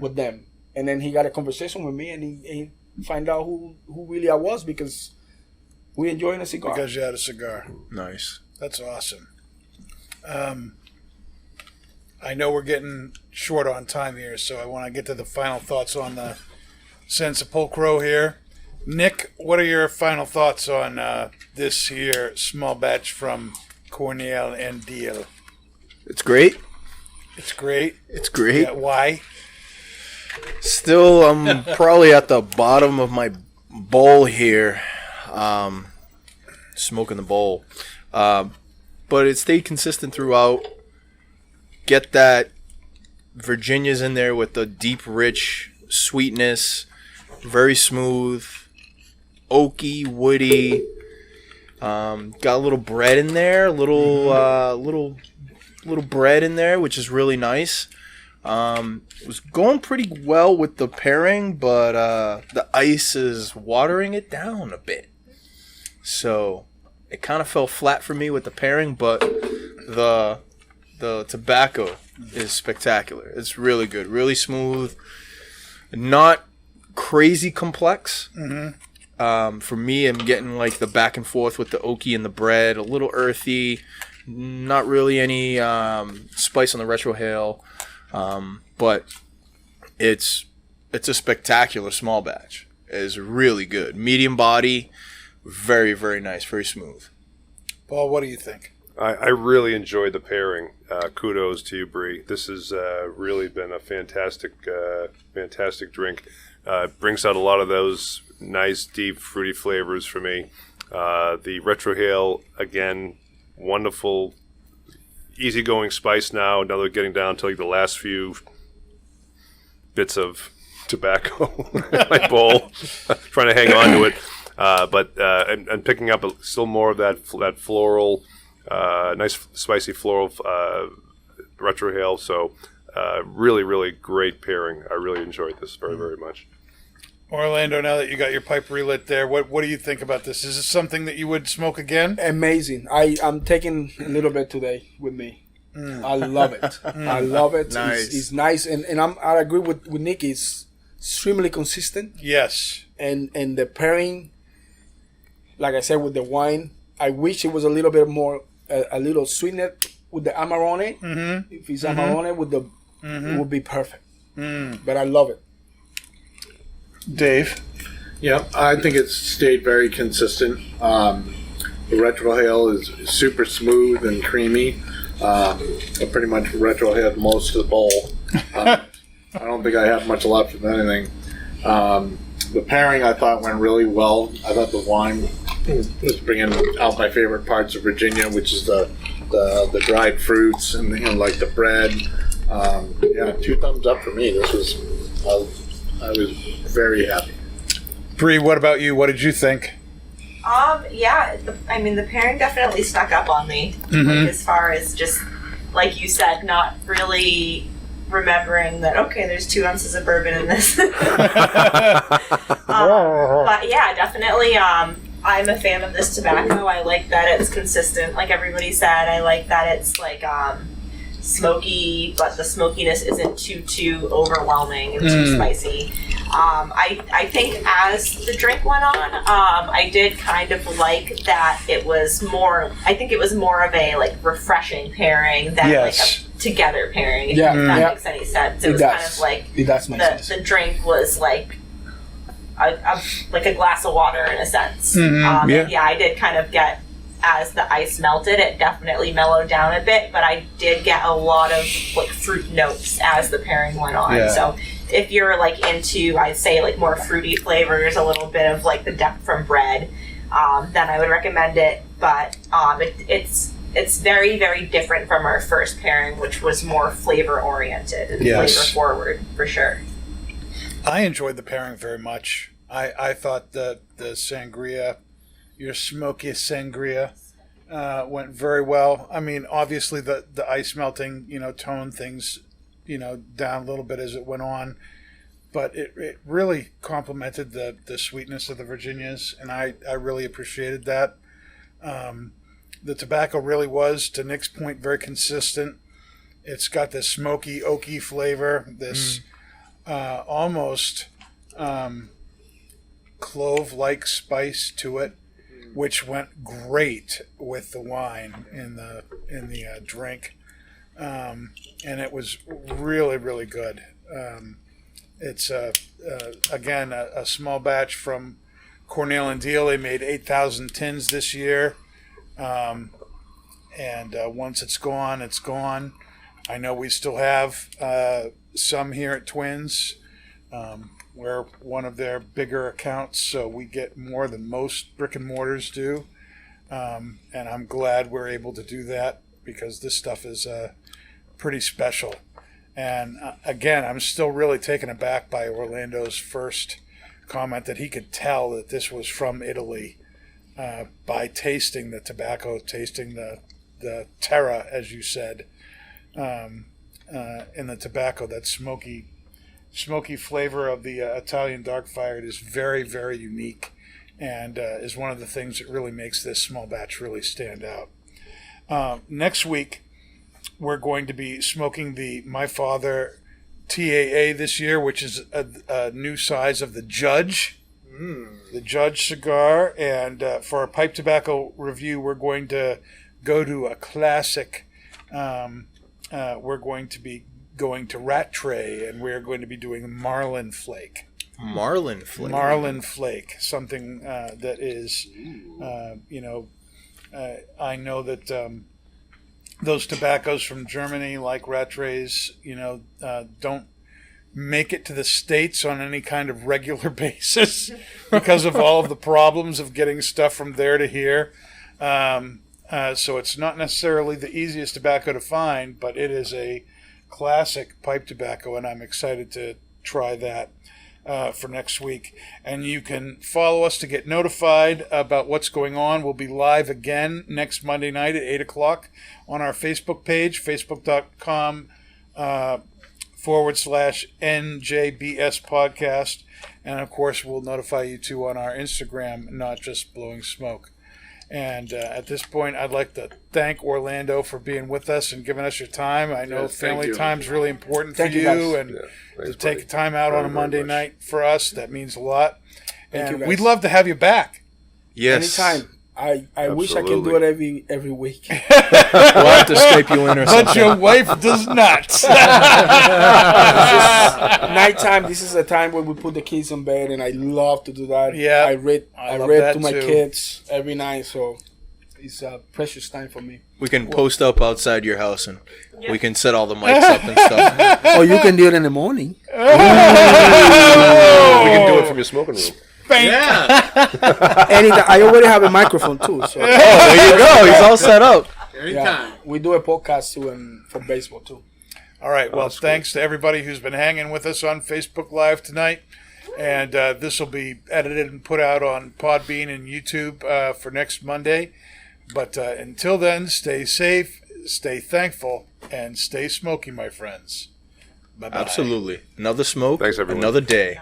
with them. And then he got a conversation with me, and he find out who really I was, because we enjoying a cigar. Because you had a cigar. Nice. That's awesome. I know we're getting short on time here, so I want to get to the final thoughts on the Sansepolcro here. Nick, what are your final thoughts on this here small batch from Cornell and Diehl? It's great. It's great. It's great. Yeah, why? Still, I'm probably at the bottom of my bowl here, smoking the bowl. But it stayed consistent throughout. get that Virginia's in there with the deep, rich sweetness, very smooth, oaky, woody. Got a little bread in there, little bread in there, which is really nice. It was going pretty well with the pairing, but the ice is watering it down a bit. So it kind of fell flat for me with the pairing, but the tobacco is spectacular. It's really good, really smooth, not crazy complex. For me, I'm getting like the back and forth with the oaky and the bread, a little earthy, not really any spice on the retrohale, but it's a spectacular small batch. It's really good, medium body, very, very nice, very smooth. Paul, what do you think? I really enjoyed the pairing. Kudos to you, Bree. This has really been a fantastic drink. Brings out a lot of those nice, deep, fruity flavors for me. The retrohale, again, wonderful, easygoing spice now. Now they're getting down to like the last few bits of tobacco in my bowl. Trying to hang on to it. But I'm picking up still more of that floral, nice spicy floral retrohale. So really, really great pairing. I really enjoyed this very, very much. Orlando, now that you got your pipe relit there, what do you think about this? Is this something that you would smoke again? Amazing. I'm taking a little bit today with me. I love it. I love it. Nice. It's nice, and I agree with Nick. It's extremely consistent. Yes. And the pairing, like I said, with the wine, I wish it was a little bit more, a little sweetener with the Amarone. If it's Amarone with the, it would be perfect. But I love it. Dave? Yeah, I think it's stayed very consistent. The retrohale is super smooth and creamy. I pretty much retrohaled most of the bowl. I don't think I have much left of anything. The pairing I thought went really well. I thought the wine was bringing out my favorite parts of Virginia, which is the dried fruits and like the bread. Yeah, 2 thumbs up for me. This was I was very happy. Bree, what about you? What did you think? Yeah, the pairing definitely stuck up on me. Like, as far as just, like you said, not really remembering that, okay, there's 2 ounces of bourbon in this. But yeah, definitely, I'm a fan of this tobacco. I like that it's consistent, like everybody said. I like that it's like, smoky, but the smokiness isn't too overwhelming and too spicy. I think as the drink went on, I did kind of like that it was more, I think it was more of a like refreshing pairing than like a together pairing, if that makes any sense. It was kind of like the drink was like a glass of water in a sense. Yeah, I did kind of get, as the ice melted, it definitely mellowed down a bit, but I did get a lot of like fruit notes as the pairing went on. So if you're like into, I'd say like more fruity flavors, a little bit of like the depth from bread, then I would recommend it. But it's very, very different from our first pairing, which was more flavor oriented and flavor forward for sure. I enjoyed the pairing very much. I thought the sangria, your smoky sangria, went very well. I mean, obviously the ice melting, toned things, down a little bit as it went on, but it really complemented the sweetness of the Virginias, and I really appreciated that. The tobacco really was, to Nick's point, very consistent. It's got this smoky, oaky flavor, this almost clove-like spice to it, which went great with the wine in the drink, and it was really, really good. It's again a small batch from Cornell and Diehl. They made 8,000 tins this year, and once it's gone, it's gone. I know we still have some here at Twins. We're one of their bigger accounts, so we get more than most brick and mortars do. And I'm glad we're able to do that, because this stuff is pretty special. And again, I'm still really taken aback by Orlando's first comment that he could tell that this was from Italy by tasting the tobacco, tasting the terra, as you said, in the tobacco. That smoky flavor of the Italian dark fired is very, very unique, and is one of the things that really makes this small batch really stand out. Next week, we're going to be smoking the My Father TAA this year, which is a new size of the Judge. The Judge cigar. And for our pipe tobacco review, we're going to go to a classic. We're going to be going to Rattray, and we're going to be doing Marlin Flake. Marlin Flake. Marlin Flake, something that is, I know that those tobaccos from Germany, like Rattray's, don't make it to the States on any kind of regular basis because of all of the problems of getting stuff from there to here. So it's not necessarily the easiest tobacco to find, but it is a classic pipe tobacco, and I'm excited to try that for next week. And you can follow us to get notified about what's going on. We'll be live again next Monday night at 8 o'clock on our Facebook page, facebook.com/NJBS podcast. And of course, we'll notify you too on our Instagram, Not Just Blowing Smoke. And at this point, I'd like to thank Orlando for being with us and giving us your time. I know family time is really important for you, and to take time out on a Monday night for us, that means a lot. And we'd love to have you back. Yes. Anytime. I wish I can do it every week. We'll have to Skype you in or something. But your wife does not. Nighttime, this is a time when we put the kids in bed, and I love to do that. Yeah, I read to my too. kids every night, so it's a precious time for me. We can post up outside your house, and we can set all the mics up and stuff. Or you can do it in the morning. We can do it from your smoking room. Anytime. I already have a microphone too. So. There you go. He's all set up. Yeah, we do a podcast too, and for baseball too. All right. Well, thanks to everybody who's been hanging with us on Facebook Live tonight. And this will be edited and put out on Podbean and YouTube for next Monday. But until then, stay safe, stay thankful, and stay smoky, my friends. Bye-bye. Absolutely. Another smoke, Thanks, everyone. another day.